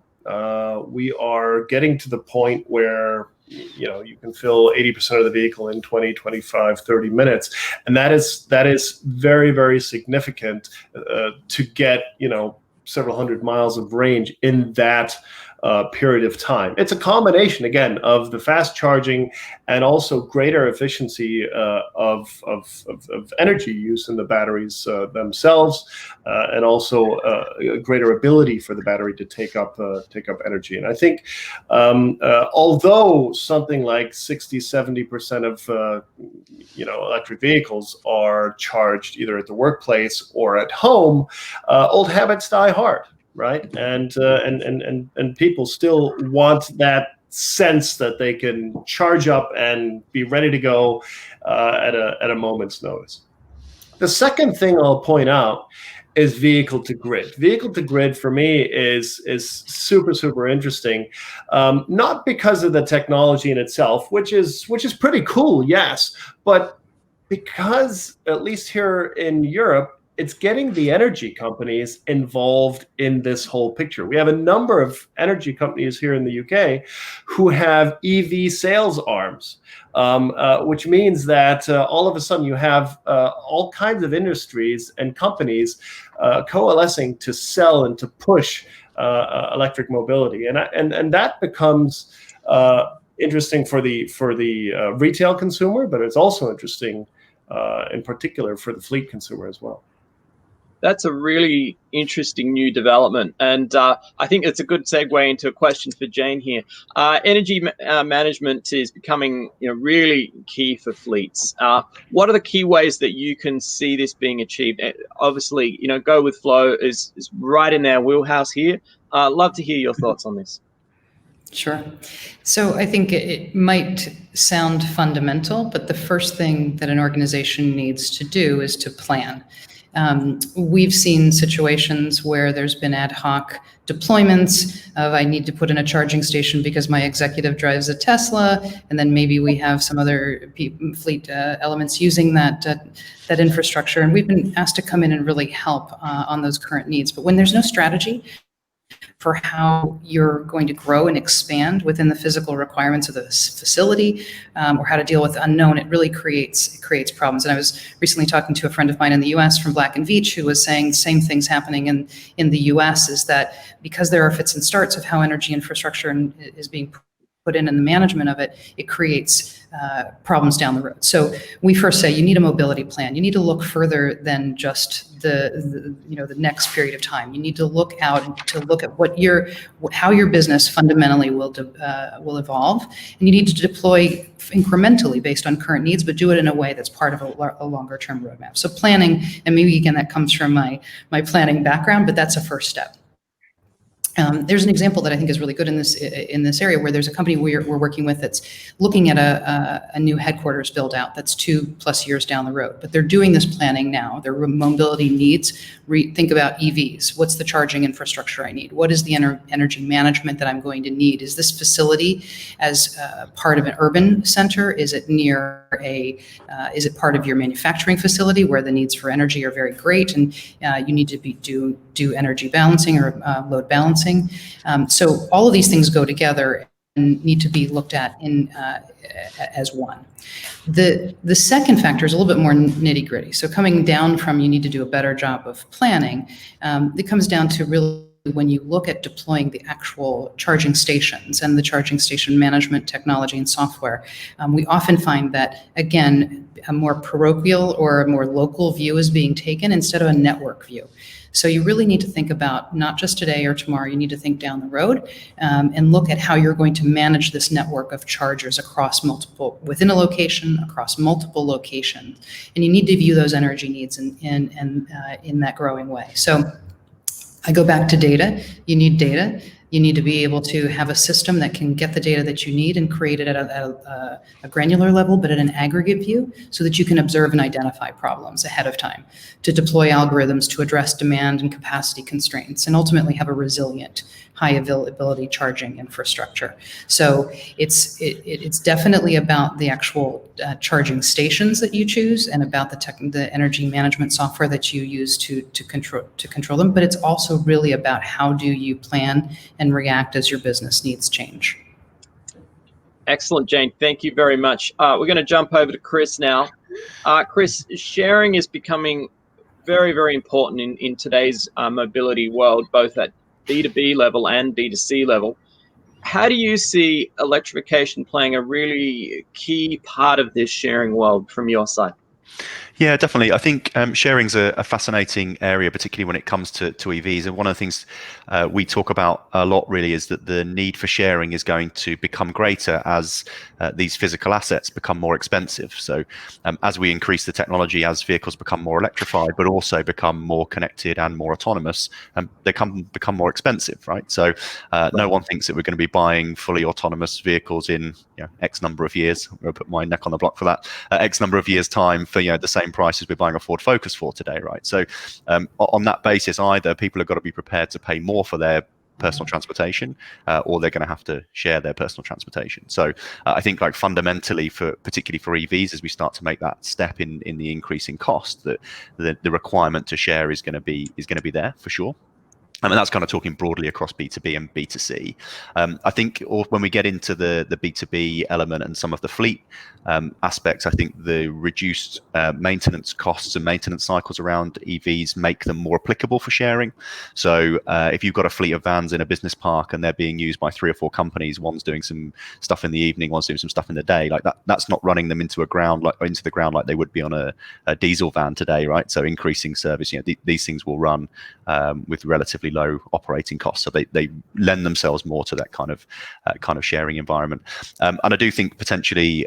Speaker 4: We are getting to the point where you can fill 80% of the vehicle in 20, 25, 30 minutes. And that is very, very significant to get, several hundred miles of range in that period of time. It's a combination, again, of the fast charging and also greater efficiency of energy use in the batteries themselves, and also a greater ability for the battery to take up energy. And I think although something like 60-70% of electric vehicles are charged either at the workplace or at home, old habits die hard. Right, and people still want that sense that they can charge up and be ready to go at a moment's notice. The second thing I'll point out is vehicle to grid. Vehicle to grid for me is super interesting, not because of the technology in itself, which is pretty cool, yes, but because at least here in Europe, it's getting the energy companies involved in this whole picture. We have a number of energy companies here in the UK who have EV sales arms, which means that all of a sudden you have all kinds of industries and companies coalescing to sell and to push electric mobility, and that becomes interesting for the retail consumer, but it's also interesting in particular for the fleet consumer as well.
Speaker 3: That's a really interesting new development, and I think it's a good segue into a question for Jane here. Energy management is becoming, really key for fleets. What are the key ways that you can see this being achieved? Obviously, GoWithFlow is right in our wheelhouse here. Love to hear your thoughts on this.
Speaker 5: Sure. So I think it might sound fundamental, but the first thing that an organization needs to do is to plan. We've seen situations where there's been ad hoc deployments of I need to put in a charging station because my executive drives a Tesla, and then maybe we have some other fleet elements using that infrastructure, and we've been asked to come in and really help on those current needs. But when there's no strategy for how you're going to grow and expand within the physical requirements of the facility, or how to deal with unknown, it really creates problems. And I was recently talking to a friend of mine in the US from Black & Veatch who was saying the same things happening in the US, is that because there are fits and starts of how energy infrastructure is being put in and the management of it, it creates problems down the road. So we first say you need a mobility plan. You need to look further than just the next period of time. You need to look out to look at how your business fundamentally will evolve, and you need to deploy incrementally based on current needs, but do it in a way that's part of a longer term roadmap. So planning, and maybe again that comes from my planning background, but that's a first step. There's an example that I think is really good in this area, where there's a company we're working with that's looking at a new headquarters build out that's 2+ years down the road. But they're doing this planning now. Their mobility needs, think about EVs. What's the charging infrastructure I need? What is the energy management that I'm going to need? Is this facility as part of an urban center? Is it near is it part of your manufacturing facility where the needs for energy are very great and you need to do energy balancing or load balancing? So all of these things go together, need to be looked at as one. The second factor is a little bit more nitty gritty. So coming down from you need to do a better job of planning, it comes down to really when you look at deploying the actual charging stations and the charging station management technology and software, we often find that, again, a more parochial or a more local view is being taken instead of a network view. So you really need to think about not just today or tomorrow, you need to think down the road and look at how you're going to manage this network of chargers across within a location, across multiple locations. And you need to view those energy needs in that growing way. So I go back to data. You need data. You need to be able to have a system that can get the data that you need and create it at a granular level, but at an aggregate view, so that you can observe and identify problems ahead of time, to deploy algorithms to address demand and capacity constraints, and ultimately have a resilient, high availability charging infrastructure. So it's definitely about the actual charging stations that you choose and about the energy management software that you use to control them. But it's also really about how do you plan and react as your business needs change.
Speaker 3: Excellent, Jane. Thank you very much. We're going to jump over to Chris now. Chris, sharing is becoming very, very important in today's mobility world, both at B2B level and B2C level. How do you see electrification playing a really key part of this sharing world from your side?
Speaker 6: Yeah, definitely. I think sharing's a fascinating area, particularly when it comes to EVs. And one of the things we talk about a lot really is that the need for sharing is going to become greater as these physical assets become more expensive. So as we increase the technology, as vehicles become more electrified, but also become more connected and more autonomous, they become more expensive, right? So no one thinks that we're going to be buying fully autonomous vehicles in X number of years. I'm going to put my neck on the block for that. X number of years' time for the same price as we're buying a Ford Focus for today, right? So on that basis, either people have got to be prepared to pay more for their personal transportation, or they're going to have to share their personal transportation. So I think fundamentally, particularly for EVs, as we start to make that step in the increasing cost, that the requirement to share is going to be there for sure. And that's kind of talking broadly across B2B and B2C. I think when we get into the B2B element and some of the fleet aspects, I think the reduced maintenance costs and maintenance cycles around EVs make them more applicable for sharing. So if you've got a fleet of vans in a business park and they're being used by 3 or 4 companies, one's doing some stuff in the evening, one's doing some stuff in the day, that's not running them into the ground like they would be on a diesel van today, right? So increasing service, these things will run with relatively low operating costs, so they lend themselves more to that kind of sharing environment. And I do think potentially,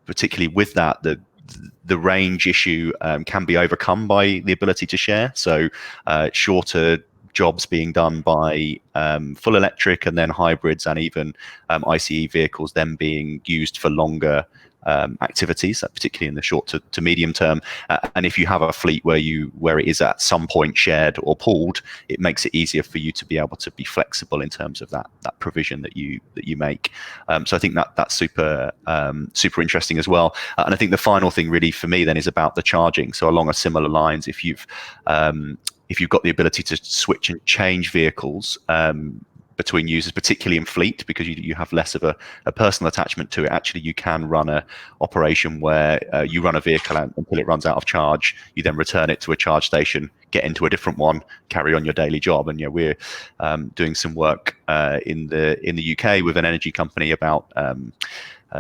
Speaker 6: particularly with that, the range issue can be overcome by the ability to share. So shorter jobs being done by full electric and then hybrids and even ICE vehicles then being used for longer activities, particularly in the short to medium term. And if you have a fleet where it is at some point shared or pooled, it makes it easier for you to be able to be flexible in terms of that provision that you make. So I think that's super interesting as well. And I think the final thing really for me then is about the charging. So along a similar lines, if you've got the ability to switch and change vehicles between users, particularly in fleet, because you have less of a personal attachment to it. Actually, you can run a operation where you run a vehicle until it runs out of charge. You then return it to a charge station, get into a different one, carry on your daily job. And we're doing some work in the UK with an energy company about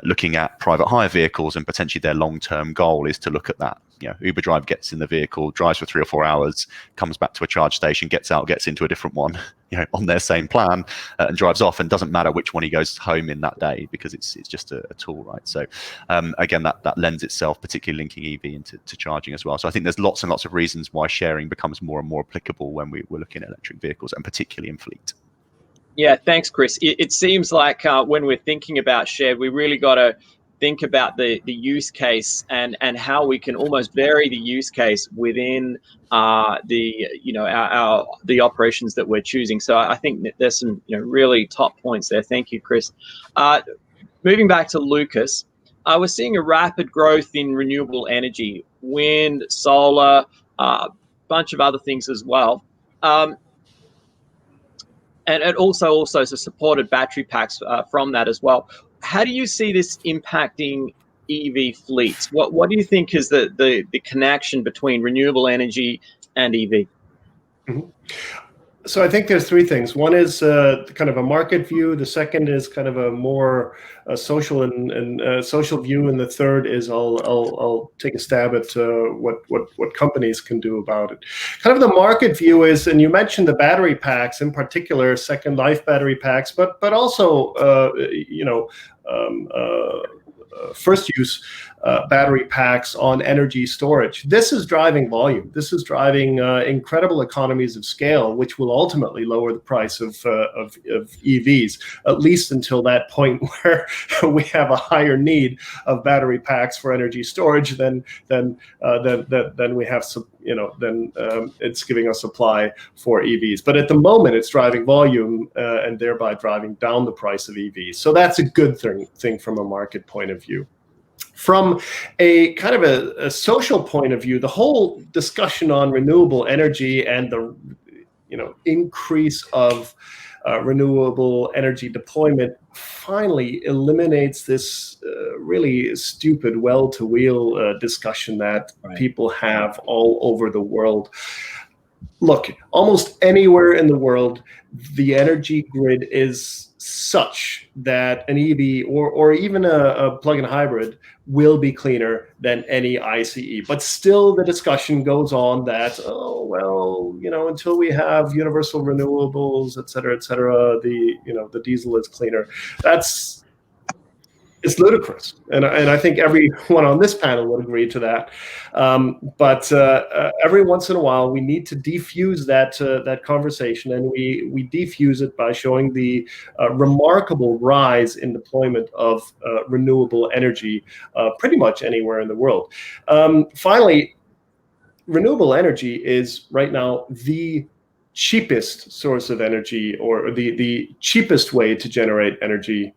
Speaker 6: looking at private hire vehicles, and potentially their long-term goal is to look at that. Uber driver gets in the vehicle, drives for 3 or 4 hours, comes back to a charge station, gets out, gets into a different one, on their same plan, and drives off. And doesn't matter which one he goes home in that day, because it's just a tool, right? So again, that lends itself, particularly linking EV into charging as well. So I think there's lots and lots of reasons why sharing becomes more and more applicable when we're looking at electric vehicles, and particularly in fleet.
Speaker 3: Yeah, thanks, Chris. It seems like when we're thinking about shared, we really got to think about the use case and how we can almost vary the use case within the operations that we're choosing. So I think that there's some really top points there. Thank you, Chris. Moving back to Lukas, we're seeing a rapid growth in renewable energy, wind, solar, a bunch of other things as well. and it also supported battery packs from that as well. How do you see this impacting EV fleets? What do you think is the connection between renewable energy and EV?
Speaker 4: Mm-hmm. So I think there's three things. One is kind of a market view. The second is kind of a more social and social view, and the third is I'll take a stab at what companies can do about it. Kind of the market view is, and you mentioned the battery packs in particular, second life battery packs, but also first use battery packs on energy storage. This is driving volume. This is driving incredible economies of scale, which will ultimately lower the price of EVs, at least until that point where we have a higher need of battery packs for energy storage than we have some, then it's giving us supply for EVs. But at the moment, it's driving volume and thereby driving down the price of EVs. So that's a good thing from a market point of view. From a kind of a social point of view, the whole discussion on renewable energy and the increase of renewable energy deployment finally eliminates this really stupid well-to-wheel discussion that people have all over the world. Look, almost anywhere in the world, the energy grid is such that an EV or even a plug-in hybrid will be cleaner than any ICE. But still the discussion goes on that, until we have universal renewables, et cetera, the diesel is cleaner. It's ludicrous, and I think everyone on this panel would agree to that. But every once in a while, we need to defuse that conversation, and we defuse it by showing the remarkable rise in deployment of renewable energy pretty much anywhere in the world. Finally, renewable energy is right now the cheapest source of energy, or the cheapest way to generate energy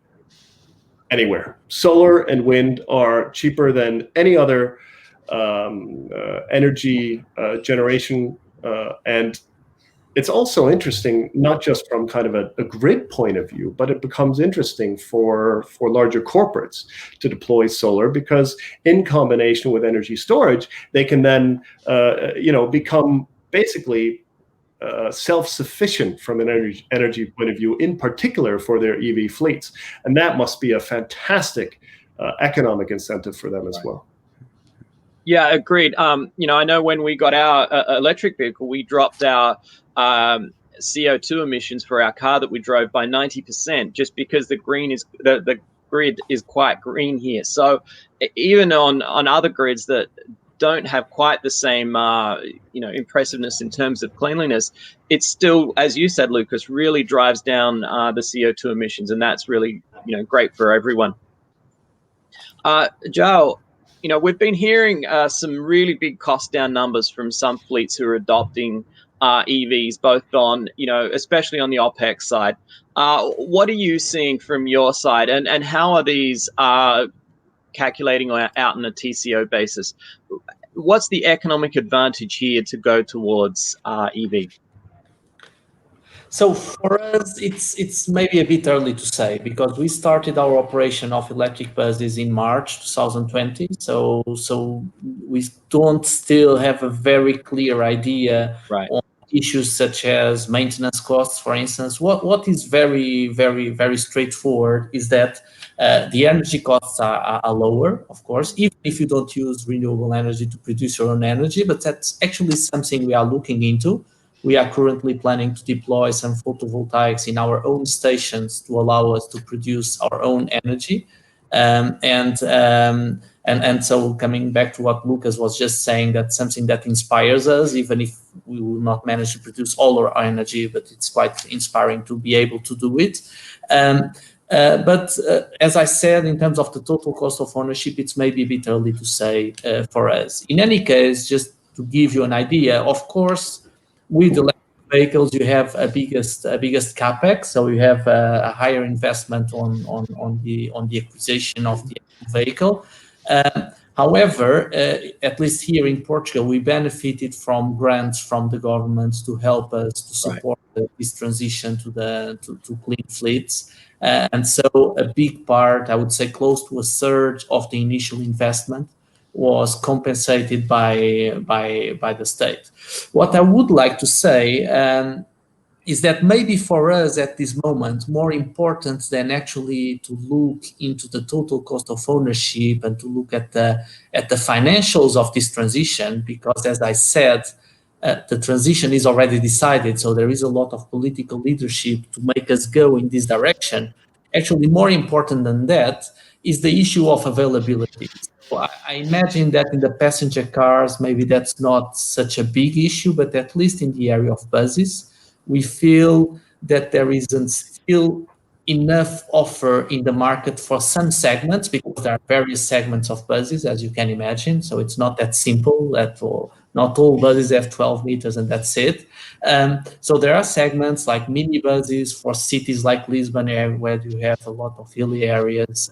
Speaker 4: anywhere. Solar and wind are cheaper than any other energy generation, and it's also interesting not just from kind of a grid point of view, but it becomes interesting for larger corporates to deploy solar, because in combination with energy storage, they can then become basically self-sufficient from an energy point of view, in particular for their EV fleets. And that must be a fantastic economic incentive for them as well.
Speaker 3: Yeah, agreed. I know when we got our electric vehicle, we dropped our CO2 emissions for our car that we drove by 90%, just because the grid is quite green here. So even on other grids that don't have quite the same impressiveness in terms of cleanliness, it's still, as you said, Lukas, really drives down the CO2 emissions, and that's really great for everyone. João, we've been hearing some really big cost down numbers from some fleets who are adopting EVs, both on especially on the OPEX side. What are you seeing from your side, and how are these calculating out on a TCO basis? What's the economic advantage here to go towards EV?
Speaker 7: So for us, it's maybe a bit early to say, because we started our operation of electric buses in March 2020. So we don't still have a very clear idea on issues such as maintenance costs, for instance. What is very, very, very straightforward is that the energy costs are lower, of course, even if you don't use renewable energy to produce your own energy, but that's actually something we are looking into. We are currently planning to deploy some photovoltaics in our own stations to allow us to produce our own energy. And so coming back to what Lukas was just saying, that's something that inspires us, even if we will not manage to produce all our energy, but it's quite inspiring to be able to do it. But as I said, in terms of the total cost of ownership, it's maybe a bit early to say for us. In any case, just to give you an idea, of course, with electric vehicles, you have a biggest capex, so you have a higher investment on the acquisition of the vehicle. However, at least here in Portugal, we benefited from grants from the government to help us to support this transition to clean fleets. And so a big part, I would say close to a third of the initial investment was compensated by the state. What I would like to say is that maybe for us at this moment, more important than actually to look into the total cost of ownership and to look at the financials of this transition, because as I said, the transition is already decided, so there is a lot of political leadership to make us go in this direction. Actually, more important than that is the issue of availability. So I imagine that in the passenger cars, maybe that's not such a big issue, but at least in the area of buses, we feel that there isn't still enough offer in the market for some segments, because there are various segments of buses, as you can imagine. So it's not that simple at all. Not all buses have 12 meters and that's it. So there are segments like minibuses for cities like Lisbon, where you have a lot of hilly areas,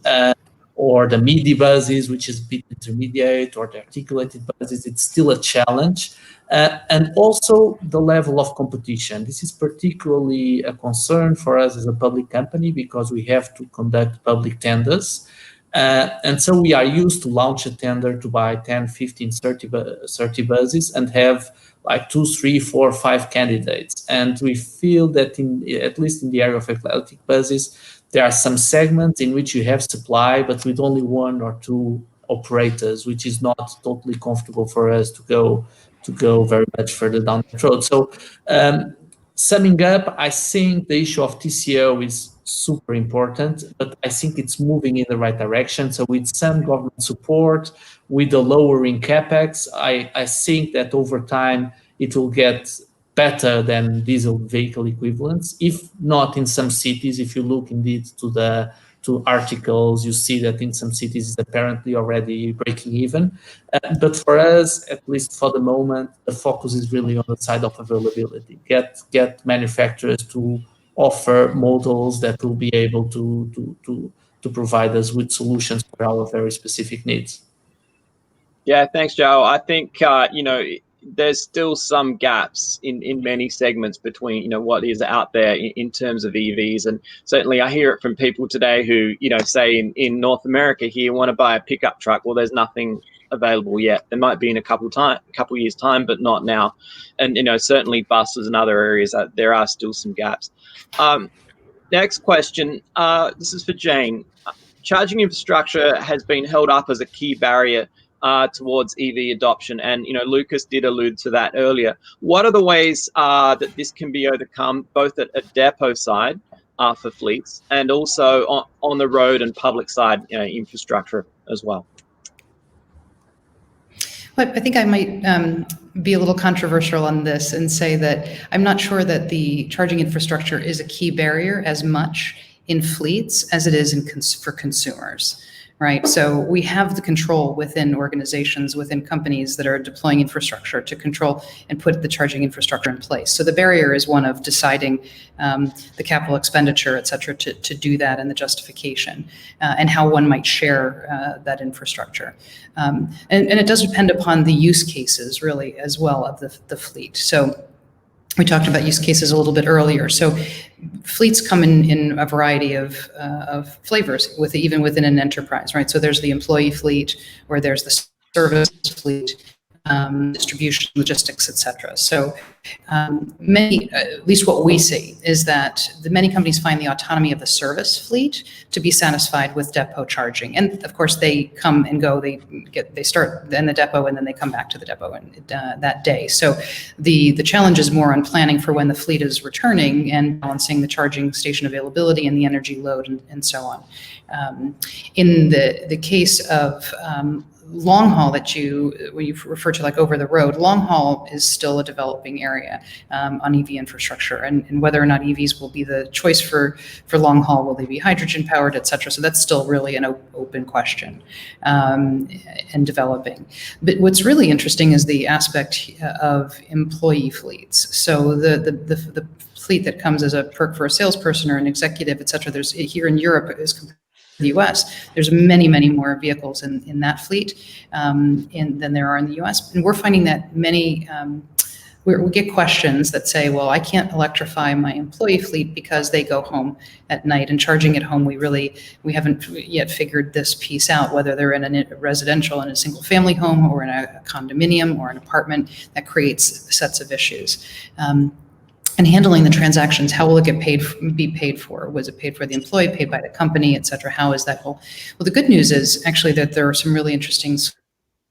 Speaker 7: or the midi buses, which is a bit intermediate, or the articulated buses. It's still a challenge. And also the level of competition. This is particularly a concern for us as a public company, because we have to conduct public tenders. And so we are used to launch a tender to buy 10, 15, 30 buses and have like 2, 3, 4, 5 candidates. And we feel that at least in the area of electric buses, there are some segments in which you have supply, but with only 1 or 2 operators, which is not totally comfortable for us to go very much further down the road. So summing up, I think the issue of TCO is super important, but I think it's moving in the right direction. So with some government support, with the lowering capex, I think that over time it will get better than diesel vehicle equivalents. If not in some cities, if you look indeed to articles, you see that in some cities it's apparently already breaking even. But for us, at least for the moment, the focus is really on the side of availability. Get manufacturers to offer models that will be able to provide us with solutions for our very specific needs.
Speaker 3: Yeah, thanks, Joe. I think there's still some gaps in many segments between what is out there in terms of EVs, and certainly I hear it from people today who say in North America here want to buy a pickup truck. Well, there's nothing available yet. There might be in a couple years time, but not now. And certainly buses and other areas, there are still some gaps. Next question. This is for Jane. Charging infrastructure has been held up as a key barrier towards EV adoption, and Lukas did allude to that earlier. What are the ways that this can be overcome, both at a depot side for fleets and also on the road and public side infrastructure as well?
Speaker 5: Well, I think I might be a little controversial on this and say that I'm not sure that the charging infrastructure is a key barrier as much in fleets as it is for consumers. Right. So we have the control within organizations, within companies that are deploying infrastructure to control and put the charging infrastructure in place. So the barrier is one of deciding the capital expenditure, et cetera, to do that, and the justification and how one might share that infrastructure. And it does depend upon the use cases really as well of the fleet. So we talked about use cases a little bit earlier. So fleets come in a variety of flavors, even within an enterprise, right? So there's the employee fleet, or there's the service fleet, distribution, logistics, etc. So many, at least what we see, is that many companies find the autonomy of the service fleet to be satisfied with depot charging. And of course, they come and go. They start in the depot and then they come back to the depot that day. So the challenge is more on planning for when the fleet is returning and balancing the charging station availability and the energy load and so on. In the case of long haul when you refer to like over the road, long haul is still a developing area on EV infrastructure, and whether or not EVs will be the choice for long haul, will they be hydrogen powered, et cetera. So that's still really an open question and developing. But what's really interesting is the aspect of employee fleets. So the fleet that comes as a perk for a salesperson or an executive, et cetera, there's here in Europe is the US, there's many, many more vehicles in that fleet than there are in the US. And we're finding that many, we get questions that say, well, I can't electrify my employee fleet because they go home at night, and charging at home, we haven't yet figured this piece out, whether they're in a residential, in a single family home, or in a condominium or an apartment. That creates sets of issues. And handling the transactions, how will it be paid for? Was it paid for the employee, paid by the company, et cetera? How is that whole? Well, the good news is actually that there are some really interesting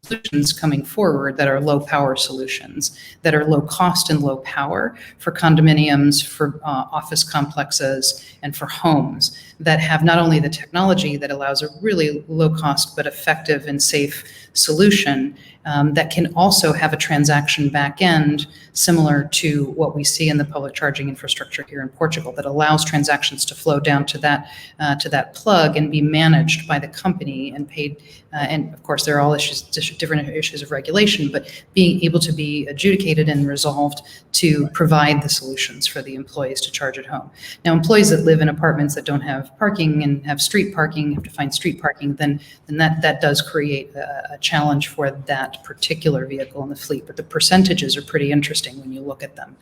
Speaker 5: solutions coming forward that are low power solutions, that are low cost and low power for condominiums, for office complexes, and for homes, that have not only the technology that allows a really low cost but effective and safe solution, that can also have a transaction back end similar to what we see in the public charging infrastructure here in Portugal, that allows transactions to flow down to that plug and be managed by the company and paid. And of course, there are all different issues of regulation, but being able to be adjudicated and resolved to provide the solutions for the employees to charge at home. Now, employees that live in apartments that don't have parking and have street parking, have to find street parking, then that does create a challenge for that particular vehicle in the fleet. But the percentages are pretty interesting when you look at them.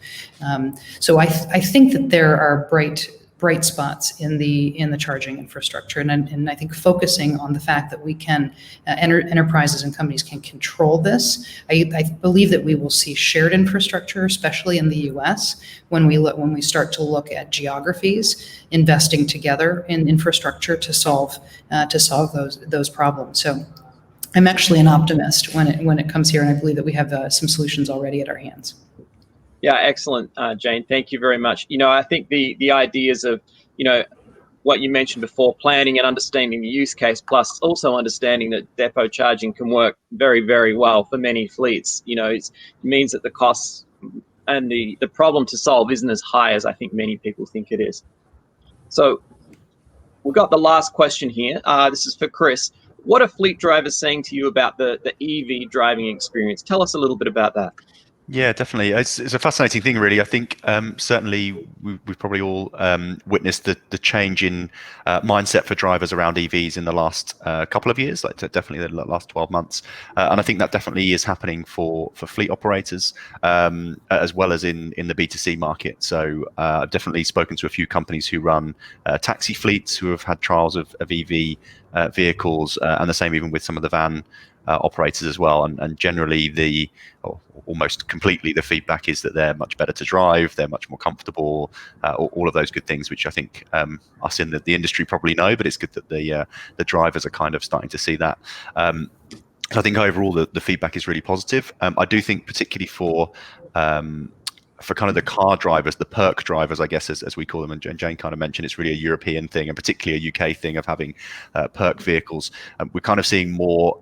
Speaker 5: So I think that there are bright spots in the charging infrastructure, and I think focusing on the fact that we can enterprises and companies can control this. I believe that we will see shared infrastructure, especially in the U.S. when we start to look at geographies investing together in infrastructure to solve those problems. So I'm actually an optimist when it comes here, and I believe that we have some solutions already at our hands.
Speaker 3: Yeah, excellent, Jane. Thank you very much. I think the ideas of, what you mentioned before, planning and understanding the use case, plus also understanding that depot charging can work very, very well for many fleets. It means that the costs and the problem to solve isn't as high as I think many people think it is. So we've got the last question here. This is for Chris. What are fleet drivers saying to you about the EV driving experience? Tell us a little bit about that.
Speaker 6: Yeah, definitely. It's a fascinating thing, really. I think certainly we've probably all witnessed the change in mindset for drivers around EVs in the last couple of years, like definitely the last 12 months. And I think that definitely is happening for fleet operators as well as in the B2C market. So I've definitely spoken to a few companies who run taxi fleets who have had trials of EV vehicles, and the same even with some of the van operators as well, and generally almost completely the feedback is that they're much better to drive, they're much more comfortable, all of those good things, which I think us in the industry probably know, but it's good that the drivers are kind of starting to see that. I think overall the feedback is really positive. I do think particularly for kind of the car drivers, the perk drivers, I guess, as we call them, and Jane kind of mentioned, it's really a European thing and particularly a UK thing of having perk vehicles. We're kind of seeing more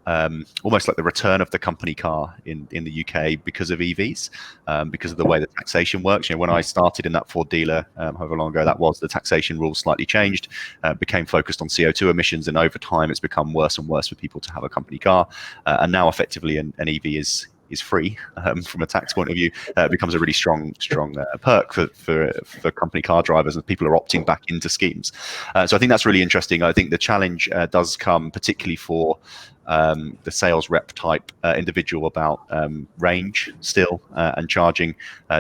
Speaker 6: almost like the return of the company car in the UK because of EVs, because of the way the taxation works. When I started in that Ford dealer, however long ago that was, the taxation rules slightly changed, became focused on CO2 emissions, and over time it's become worse and worse for people to have a company car. And now effectively an EV is free from a tax point of view. It becomes a really strong perk for company car drivers, and people are opting back into schemes. So I think that's really interesting. I think the challenge does come particularly for the sales rep type individual about range still and charging.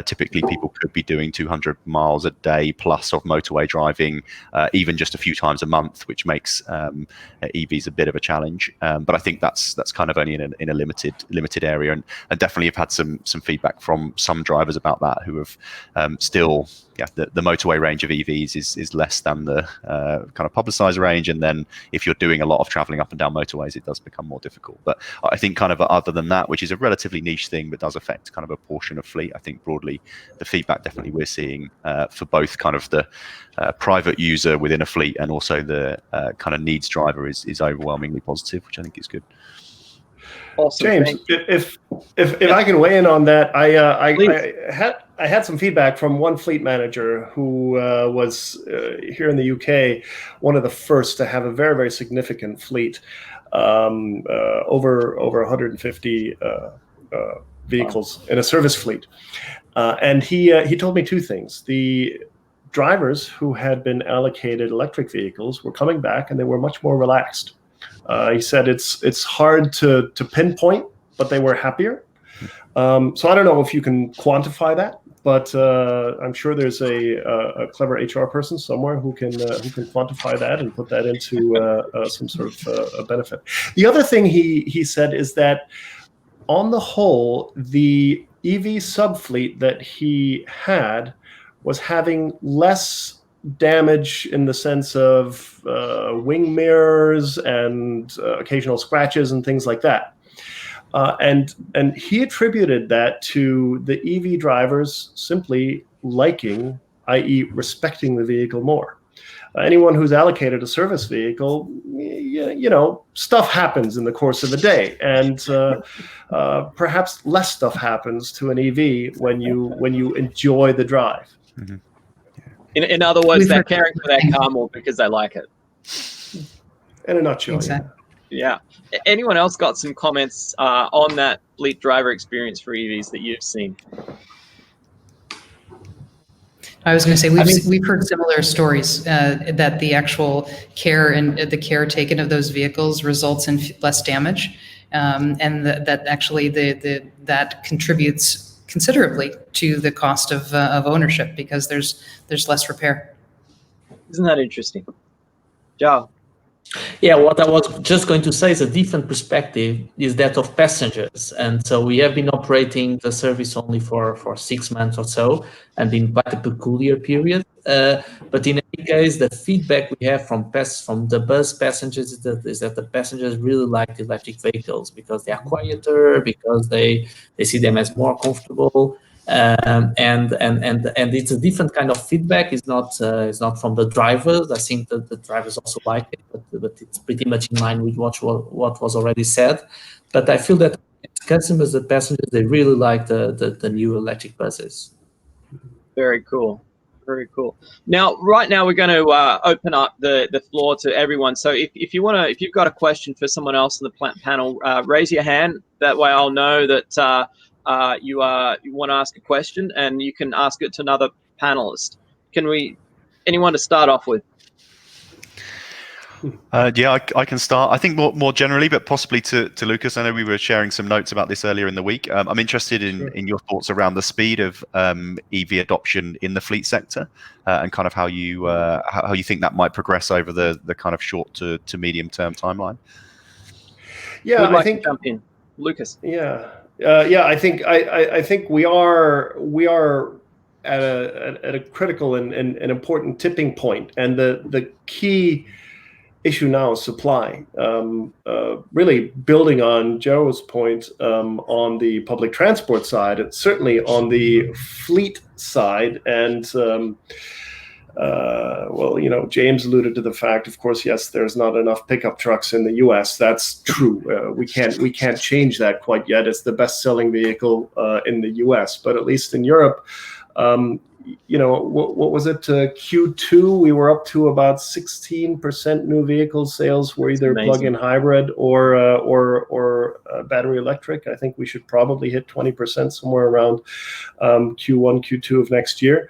Speaker 6: Typically people could be doing 200 miles a day plus of motorway driving, even just a few times a month, which makes EVs a bit of a challenge. But I think that's kind of only in a limited area, and definitely have had some feedback from some drivers about that who have still, the motorway range of EVs is less than the kind of publicized range, and then if you're doing a lot of traveling up and down motorways, it does become more difficult. But I think kind of other than that, which is a relatively niche thing but does affect kind of a portion of fleet, I think broadly the feedback definitely we're seeing for both kind of the private user within a fleet and also the kind of needs driver is overwhelmingly positive, which I think is good.
Speaker 3: Awesome.
Speaker 4: James, if I can weigh in on that, I had some feedback from one fleet manager who was here in the UK, one of the first to have a very, very significant fleet, over 150 vehicles in a service fleet, and he told me two things. The drivers who had been allocated electric vehicles were coming back, and they were much more relaxed. He said it's hard to pinpoint, but they were happier. So I don't know if you can quantify that, but I'm sure there's a clever HR person somewhere who can quantify that and put that into some sort of a benefit. The other thing he said is that on the whole, the EV subfleet that he had was having less damage in the sense of wing mirrors and occasional scratches and things like that. And he attributed that to the EV drivers simply liking, i.e. respecting the vehicle more. Anyone who's allocated a service vehicle, stuff happens in the course of a day, and perhaps less stuff happens to an EV when you enjoy the drive.
Speaker 6: Mm-hmm.
Speaker 3: In other words, they're caring for their car more because they like it.
Speaker 4: In a nutshell.
Speaker 5: Exactly.
Speaker 3: Yeah. Anyone else got some comments on that fleet driver experience for EVs that you've seen?
Speaker 5: I was going to say we've heard similar stories that the actual care and the care taken of those vehicles results in less damage, and that actually that contributes considerably to the cost of ownership because there's less repair.
Speaker 3: Isn't that interesting? João?
Speaker 7: Yeah, what I was just going to say is a different perspective is that of passengers. And so we have been operating the service only for 6 months or so and been quite a peculiar period. But in any case, the feedback we have from the bus passengers is that the passengers really like the electric vehicles because they are quieter, because they see them as more comfortable. And it's a different kind of feedback. It's not from the drivers. I think that the drivers also like it, but it's pretty much in line with what was already said. But I feel that customers, the passengers, they really like the new electric buses.
Speaker 3: Very cool. Very cool. Now, right now, we're going to open up the floor to everyone. So if you've got a question for someone else in the panel, raise your hand. That way, I'll know that you want to ask a question, and you can ask it to another panelist. Anyone to start off with?
Speaker 6: Yeah, I can start. I think more generally, but possibly to Lukas. I know we were sharing some notes about this earlier in the week. I'm interested in your thoughts around the speed of EV adoption in the fleet sector, and kind of how you think that might progress over the kind of short to medium term timeline.
Speaker 4: Yeah,
Speaker 3: I think jump in, Lukas.
Speaker 4: Yeah. I think we are at a critical and important tipping point, and the key issue now is supply. Really building on Joe's point on the public transport side, and certainly on the fleet side, and James alluded to the fact, of course, yes, there's not enough pickup trucks in the U.S. That's true. We can't change that quite yet. It's the best-selling vehicle in the U.S., but at least in Europe, what was it? Q2, we were up to about 16% new vehicle sales were either plug-in hybrid or battery electric. I think we should probably hit 20% somewhere around Q1, Q2 of next year.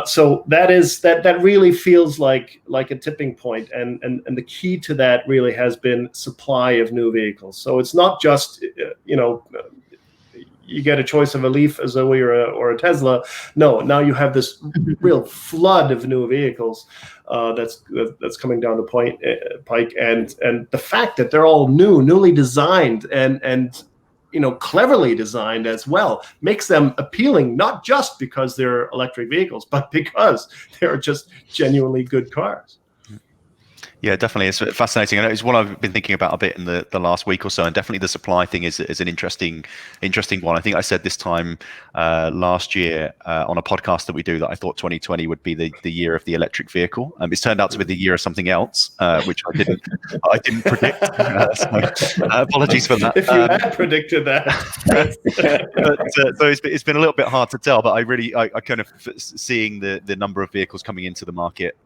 Speaker 4: So that really feels like a tipping point, and the key to that really has been supply of new vehicles. So it's not just you get a choice of a Leaf, a Zoe, or a Tesla. No, now you have this real flood of new vehicles that's coming down the pike, and the fact that they're all newly designed and cleverly designed as well makes them appealing, not just because they're electric vehicles, but because they're just genuinely good cars.
Speaker 6: Yeah, definitely. It's fascinating. And it's one I've been thinking about a bit in the last week or so. And definitely the supply thing is an interesting one. I think I said this time last year on a podcast that we do that I thought 2020 would be the year of the electric vehicle. It's turned out to be the year of something else, which I didn't predict. So apologies for that.
Speaker 4: If you had predicted that.
Speaker 6: So it's been a little bit hard to tell, but I kind of seeing the number of vehicles coming into the market,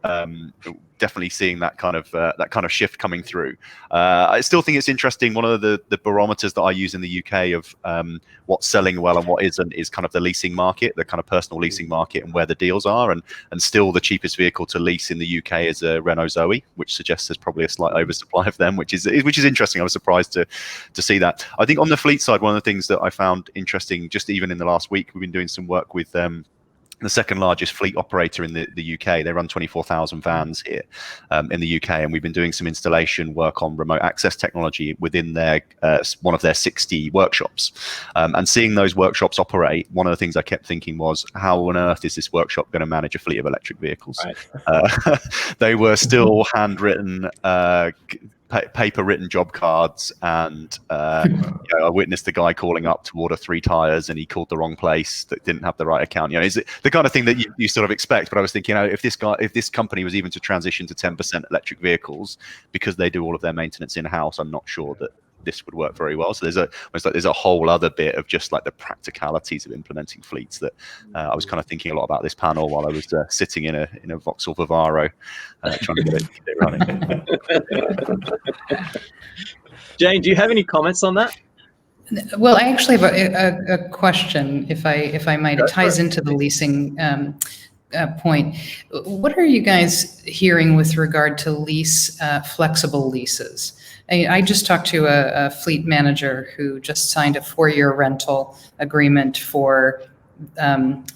Speaker 6: definitely seeing that kind of of shift coming through. I still think it's interesting. One of the barometers that I use in the UK of what's selling well and what isn't is kind of the leasing market, the kind of personal leasing market, and where the deals are. And still the cheapest vehicle to lease in the UK is a Renault Zoe, which suggests there's probably a slight oversupply of them, which is interesting. I was surprised to see that. I think on the fleet side, one of the things that I found interesting, just even in the last week, we've been doing some work with the second largest fleet operator in the UK. They run 24,000 vans here in the UK, and we've been doing some installation work on remote access technology within their one of their 60 workshops. And seeing those workshops operate, one of the things I kept thinking was, how on earth is this workshop going to manage a fleet of electric vehicles? Right. They were still handwritten, paper-written job cards, and I witnessed the guy calling up to order 3 tires, and he called the wrong place that didn't have the right account. Is it the kind of thing that you sort of expect? But I was thinking, if this company was even to transition to 10% electric vehicles because they do all of their maintenance in-house, I'm not sure that this would work very well. So there's a whole other bit of just like the practicalities of implementing fleets that I was kind of thinking a lot about this panel while I was sitting in a Vauxhall Vivaro trying to get it running.
Speaker 3: Jane, do you have any comments on that?
Speaker 5: Well, I actually have a question, if I might. It ties into the leasing point. What are you guys hearing with regard to flexible leases? I just talked to a fleet manager who just signed a 4-year rental agreement for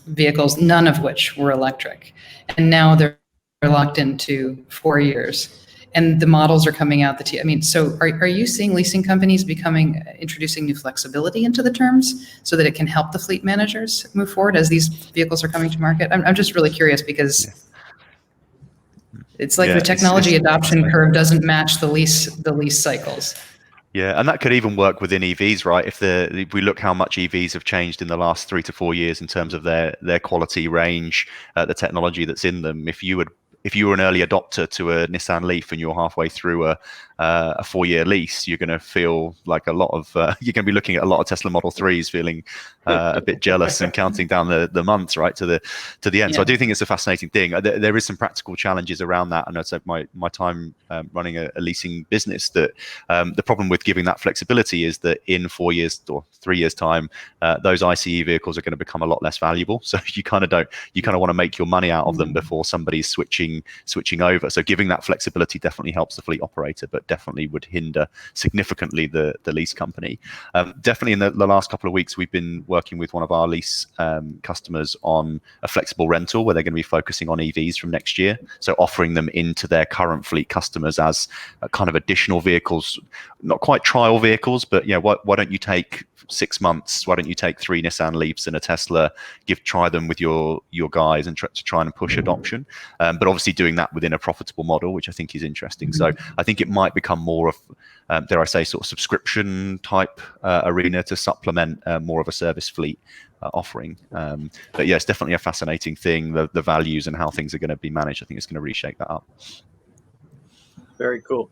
Speaker 5: vehicles, none of which were electric. And now they're locked into 4 years. And the models are coming out. So are you seeing leasing companies introducing new flexibility into the terms so that it can help the fleet managers move forward as these vehicles are coming to market? I'm just really curious because it's like the technology adoption curve doesn't match the lease cycles.
Speaker 6: Yeah, and that could even work within EVs, right? If we look how much EVs have changed in the last 3 to 4 years in terms of their quality range, the technology that's in them. If you were an early adopter to a Nissan Leaf and you're halfway through a 4-year lease, you're going to feel like you're going to be looking at a lot of Tesla Model 3s feeling a bit jealous and counting down the months right to the end. Yeah. So I do think it's a fascinating thing. There is some practical challenges around that, and I'd say my time running a leasing business, that the problem with giving that flexibility is that in 4 years or 3 years time, those ICE vehicles are going to become a lot less valuable. So you kind of want to make your money out of them before somebody's switching over. So giving that flexibility definitely helps the fleet operator, but definitely would hinder significantly the lease company. Definitely in the last couple of weeks, we've been working with one of our lease customers on a flexible rental where they're going to be focusing on EVs from next year. So offering them into their current fleet customers as kind of additional vehicles, not quite trial vehicles, but why don't you take 6 months? Why don't you take 3 Nissan Leafs and a Tesla, try them with your guys and try and push adoption. But obviously doing that within a profitable model, which I think is interesting. So I think it might become more of, dare I say, sort of subscription type arena to supplement more of a service fleet offering. But yeah, it's definitely a fascinating thing, the values and how things are going to be managed. I think it's going to really shake that up.
Speaker 3: Very cool.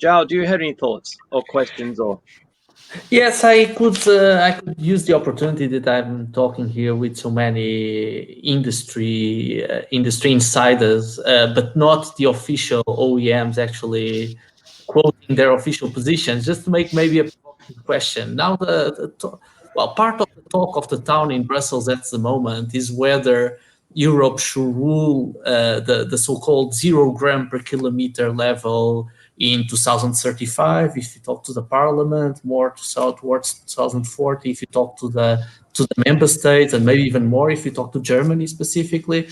Speaker 3: João, do you have any thoughts or questions or?
Speaker 7: Yes, I could use the opportunity that I'm talking here with so many industry insiders, but not the official OEMs actually quoting their official positions, just to make maybe a question. Now, part of the talk of the town in Brussels at the moment is whether Europe should rule the so-called 0 gram per kilometer level in 2035, if you talk to the parliament, more towards 2040, if you talk to the member states, and maybe even more if you talk to Germany specifically.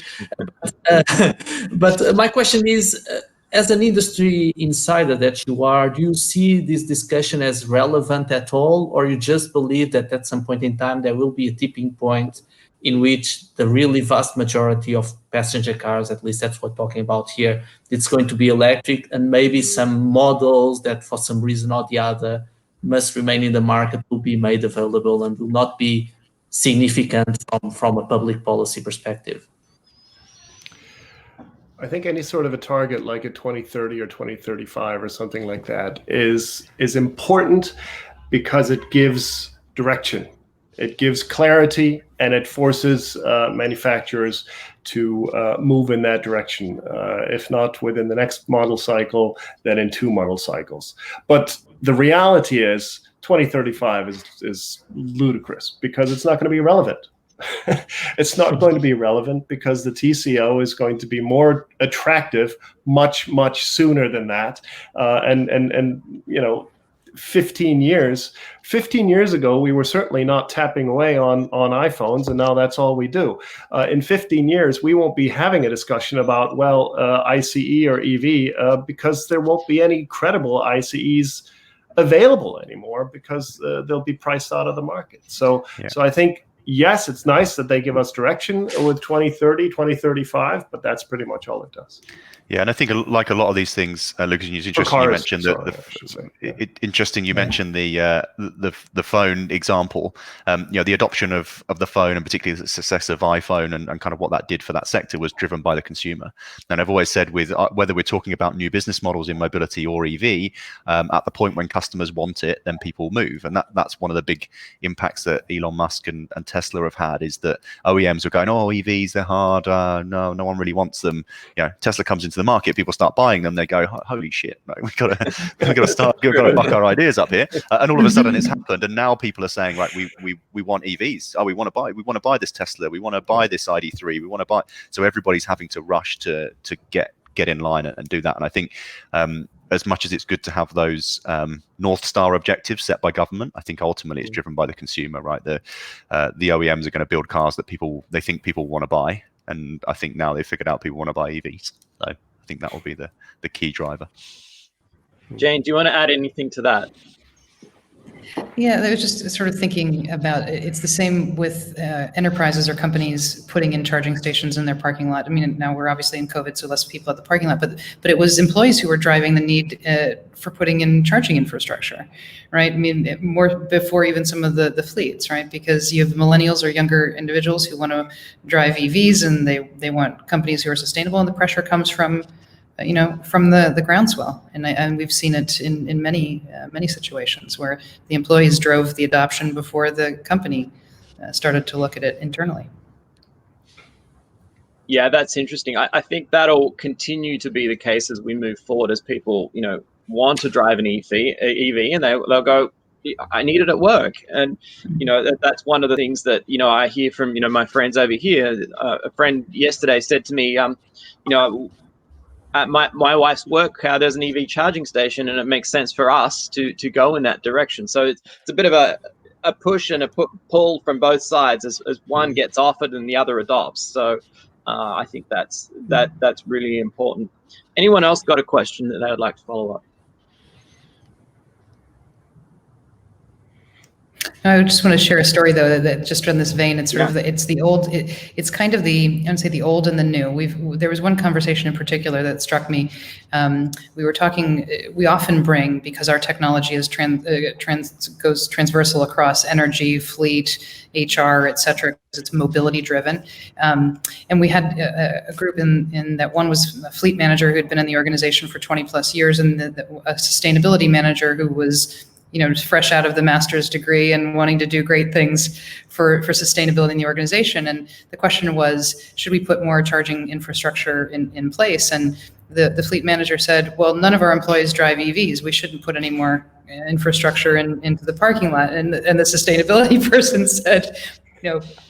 Speaker 7: But my question is, as an industry insider that you are, do you see this discussion as relevant at all, or you just believe that at some point in time there will be a tipping point in which the really vast majority of passenger cars, at least that's what we're talking about here, it's going to be electric, and maybe some models that for some reason or the other must remain in the market will be made available and will not be significant from a public policy perspective?
Speaker 4: I think any sort of a target like a 2030 or 2035 or something like that is important because it gives direction. It gives clarity, and it forces manufacturers to move in that direction. If not within the next model cycle, then in 2 model cycles. But the reality is 2035 is ludicrous, because it's not going to be relevant. It's not going to be relevant because the TCO is going to be more attractive much sooner than that. And 15 years ago, we were certainly not tapping away on iPhones, and now that's all we do. In 15 years, we won't be having a discussion about, ICE or EV, because there won't be any credible ICEs available anymore, because they'll be priced out of the market. So I think, yes, it's nice that they give us direction with 2030, 2035, but that's pretty much all it does.
Speaker 6: Yeah, and I think like a lot of these things, Lucas, it's interesting you mentioned interesting you mentioned the phone example. The adoption of the phone, and particularly the success of iPhone, and kind of what that did for that sector, was driven by the consumer. And I've always said, with whether we're talking about new business models in mobility or EV, at the point when customers want it, then people move. And that's one of the big impacts that Elon Musk and Tesla have had, is that OEMs are going, oh, EVs, they're hard. No one really wants them. Tesla comes into the market, people start buying them, they go, holy shit, no, we've got to buck our ideas up here, and all of a sudden it's happened, and now people are saying, right, we want EVs. We want to buy this Tesla, we want to buy this ID3, we want to buy. So everybody's having to rush to get in line and do that. And I think as much as it's good to have those North Star objectives set by government, I think ultimately it's driven by the consumer, right? The OEMs are going to build cars that they think people want to buy. And I think now they've figured out people want to buy EVs. So I think that will be the key driver.
Speaker 3: Jane, do you want to add anything to that?
Speaker 5: Yeah, I was just sort of thinking about it's the same with enterprises or companies putting in charging stations in their parking lot. I mean, now we're obviously in COVID, so less people at the parking lot, but it was employees who were driving the need for putting in charging infrastructure, right? I mean, more before even some of the fleets, right? Because you have millennials or younger individuals who want to drive EVs, and they want companies who are sustainable, and the pressure comes from the groundswell, and we've seen it in many situations where the employees drove the adoption before the company started to look at it internally.
Speaker 3: Yeah, that's interesting. I think that'll continue to be the case as we move forward, as people want to drive an EV, and they'll go, I need it at work. And that's one of the things that I hear from my friends over here. A friend yesterday said to me, at my wife's work, there's an EV charging station, and it makes sense for us to go in that direction. So it's a bit of a push and a pull from both sides as one gets offered and the other adopts. So I think that's really important. Anyone else got a question that they would like to follow up?
Speaker 5: I just want to share a story, though, that just on this vein, it's sort of it's the old, it's kind of the, I would say, the old and the new. There was one conversation in particular that struck me. We were talking, we often bring, because our technology is goes transversal across energy, fleet, HR, et cetera, because it's mobility driven. And we had a group in that one was a fleet manager who had been in the organization for 20 plus years, and a sustainability manager who was fresh out of the master's degree and wanting to do great things for sustainability in the organization. And the question was, should we put more charging infrastructure in place? And the fleet manager said, well, none of our employees drive EVs. We shouldn't put any more infrastructure into the parking lot. And the sustainability person said,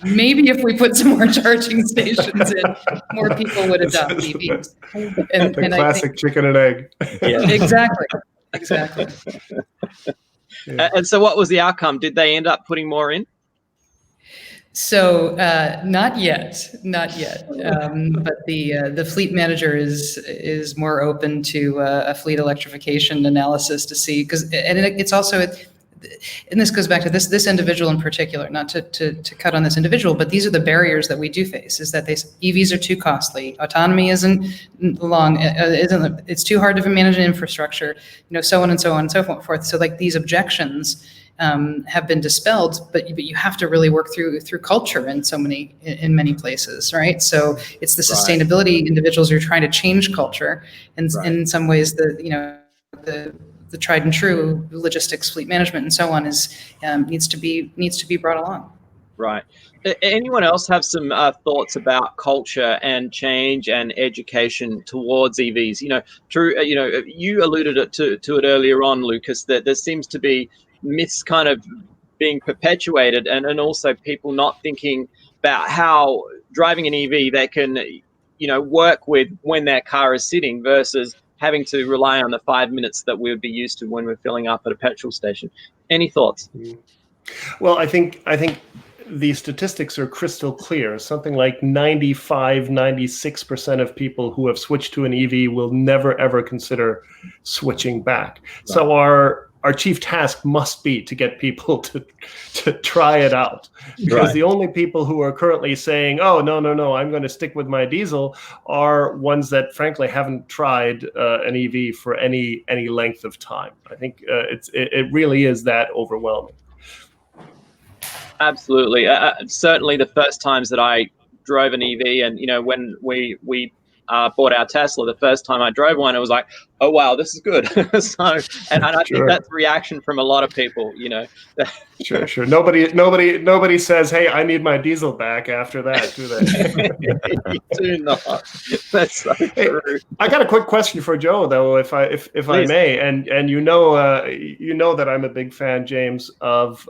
Speaker 5: maybe if we put some more charging stations in, more people would adopt EVs.
Speaker 4: And the classic chicken and egg.
Speaker 3: Yeah.
Speaker 5: Exactly.
Speaker 3: Yeah. And so what was the outcome? Did they end up putting more in?
Speaker 5: So not yet. But the fleet manager is more open to a fleet electrification analysis to see, it's also, and this goes back to this individual in particular, not to cut on this individual, but these are the barriers that we do face, is that EVs are too costly. Autonomy isn't long, it's too hard to manage an infrastructure, so on and so on and so forth. So like these objections have been dispelled, but you have to really work through culture in many places, right? So it's the sustainability individuals who are trying to change culture, and in some ways the the tried and true logistics, fleet management, and so on needs to be brought along.
Speaker 3: Right. Anyone else have some thoughts about culture and change and education towards EVs? You alluded to it earlier on, Lukas, that there seems to be myths kind of being perpetuated, and also people not thinking about how driving an EV they can, work with when their car is sitting versus having to rely on the 5 minutes that we would be used to when we're filling up at a petrol station. Any thoughts?
Speaker 4: Well, I think the statistics are crystal clear. Something like 96% of people who have switched to an EV will never, ever consider switching back. Right. So our chief task must be to get people to try it out. Because the only people who are currently saying, oh, no, I'm going to stick with my diesel are ones that, frankly, haven't tried an EV for any length of time. I think it really is that overwhelming.
Speaker 3: Absolutely. Certainly the first times that I drove an EV, and when we bought our Tesla, the first time I drove one, it was like, oh wow, this is good. And I think that's the reaction from a lot of people.
Speaker 4: Sure. Nobody says, hey, I need my diesel back after that, do they?
Speaker 3: Do not. That's so true.
Speaker 4: I got a quick question for Joe, though, if I may, and you know that I'm a big fan, James, of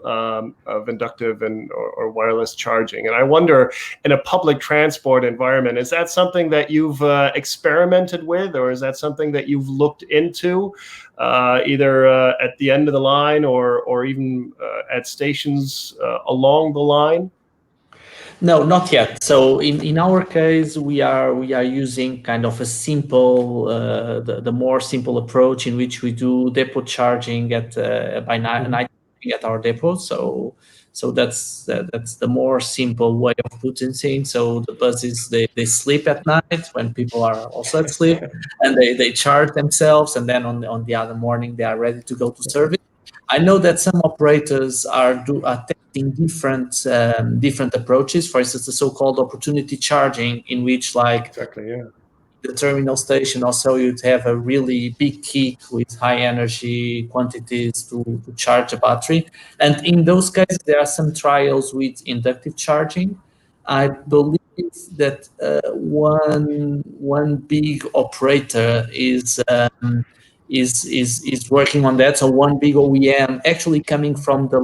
Speaker 4: inductive or wireless charging, and I wonder, in a public transport environment, is that something that you've experimented with, or is that something that you've looked into, either at the end of the line or even at stations along the line?
Speaker 7: No, not yet. So in our case, we are using kind of a simple, the more simple approach in which we do depot charging by night at our depot. So that's the more simple way of putting things. So the buses, they sleep at night when people are also asleep, and they charge themselves, and then on the other morning they are ready to go to service. I know that some operators are testing different approaches. For instance, the so-called opportunity charging, in which the terminal station also you'd have a really big kick with high energy quantities to charge a battery. And in those cases, there are some trials with inductive charging. I believe that one big operator is working on that. So one big OEM, actually coming from the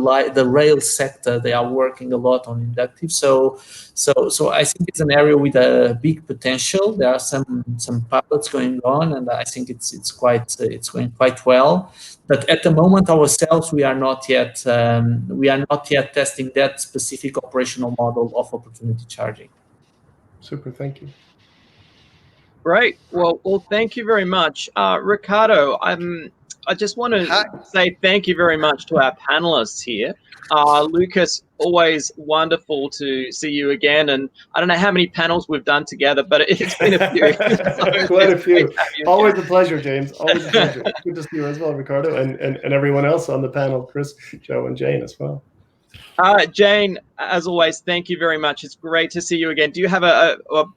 Speaker 7: rail sector, they are working a lot on inductive. So I think it's an area with a big potential. There are some pilots going on, and I think it's going quite well. But at the moment ourselves, we are not yet testing that specific operational model of opportunity charging.
Speaker 4: Super, thank you.
Speaker 3: Great. Well, thank you very much. Ricardo, I just want to say thank you very much to our panelists here. Lukas, always wonderful to see you again. And I don't know how many panels we've done together, but it's been a few.
Speaker 4: Quite a few. Always a pleasure, James. Always a pleasure. Good to see you as well, Ricardo, and everyone else on the panel, Chris, Joe, and Jane as well.
Speaker 3: Jane, as always, thank you very much. It's great to see you again. Do you have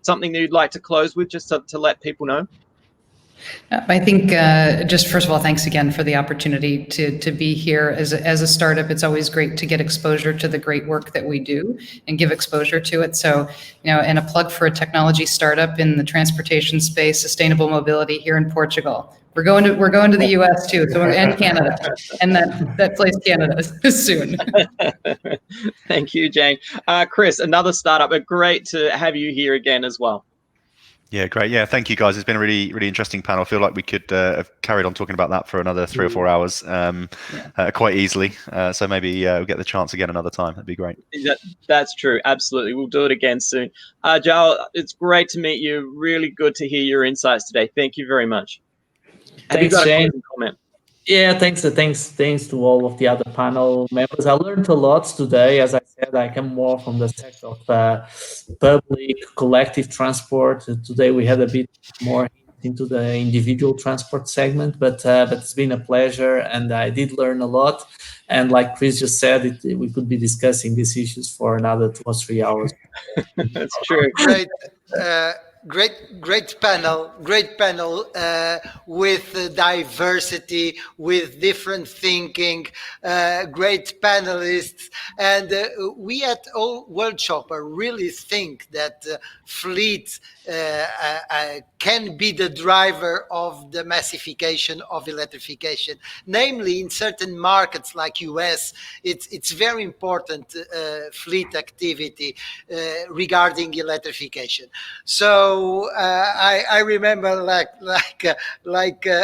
Speaker 3: something that you'd like to close with, just to let people know?
Speaker 5: I think just first of all, thanks again for the opportunity to be here. As a startup, it's always great to get exposure to the great work that we do and give exposure to it. So, and a plug for a technology startup in the transportation space, sustainable mobility here in Portugal. We're going to the US too, and Canada, and that place Canada soon.
Speaker 3: Thank you, Jane. Chris, another startup. Great to have you here again as well.
Speaker 6: Yeah, great. Yeah, thank you, guys. It's been a really, really interesting panel. I feel like we could have carried on talking about that for another 3 or 4 hours quite easily. So maybe we'll get the chance again another time. That'd be great.
Speaker 3: That's true. Absolutely. We'll do it again soon. João, it's great to meet you. Really good to hear your insights today. Thank you very much.
Speaker 7: Thanks, Jane. Yeah, thanks to all of the other panel members. I learned a lot today. As I said, I come more from the sector of public collective transport. Today we had a bit more into the individual transport segment, but it's been a pleasure, and I did learn a lot. And like Chris just said, we could be discussing these issues for another 2 or 3 hours.
Speaker 3: That's true.
Speaker 1: Great. Great panel with diversity, with different thinking, great panelists, and we at World Shopper really think that fleet can be the driver of the massification of electrification. Namely, in certain markets like US, it's very important fleet activity regarding electrification. So I remember, like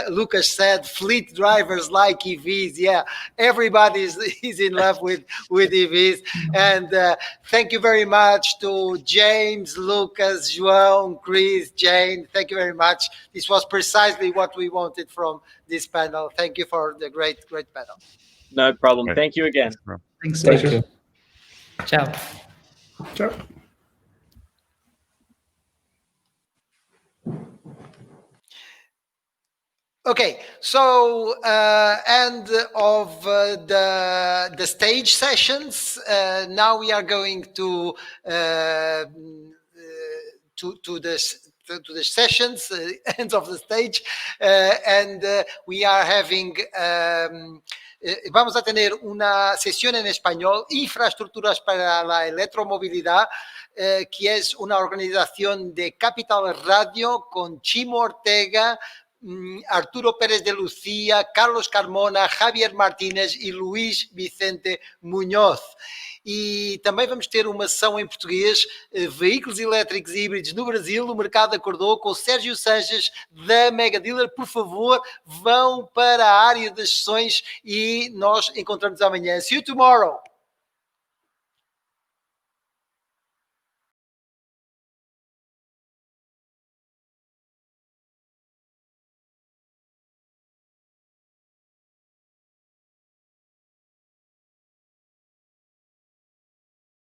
Speaker 1: Lukas said, fleet drivers like EVs. Yeah, everybody is in love with EVs. And thank you very much to James, Lucas, João, Chris, Jane. Thank you very much. This was precisely what we wanted from this panel. Thank you for the great panel.
Speaker 3: No problem.
Speaker 6: Great.
Speaker 3: Thank you again.
Speaker 5: Thanks.
Speaker 4: Thank you.
Speaker 5: Ciao.
Speaker 4: Sure.
Speaker 1: Okay, so end of the stage sessions. Now we are going to the sessions, end of the stage, and we are having. Vamos a tener una sesión en español, Infraestructuras para la Electromovilidad, que es una organización de Capital Radio con Chimo Ortega, Arturo Pérez de Lucía, Carlos Carmona, Javier Martínez e Luís Vicente Munhoz. E também vamos ter uma sessão em português, veículos elétricos e híbridos no Brasil, o mercado acordou, com o Sérgio Sanches da Mega Dealer. Por favor, vão para a área das sessões e nós encontramos amanhã. See you tomorrow!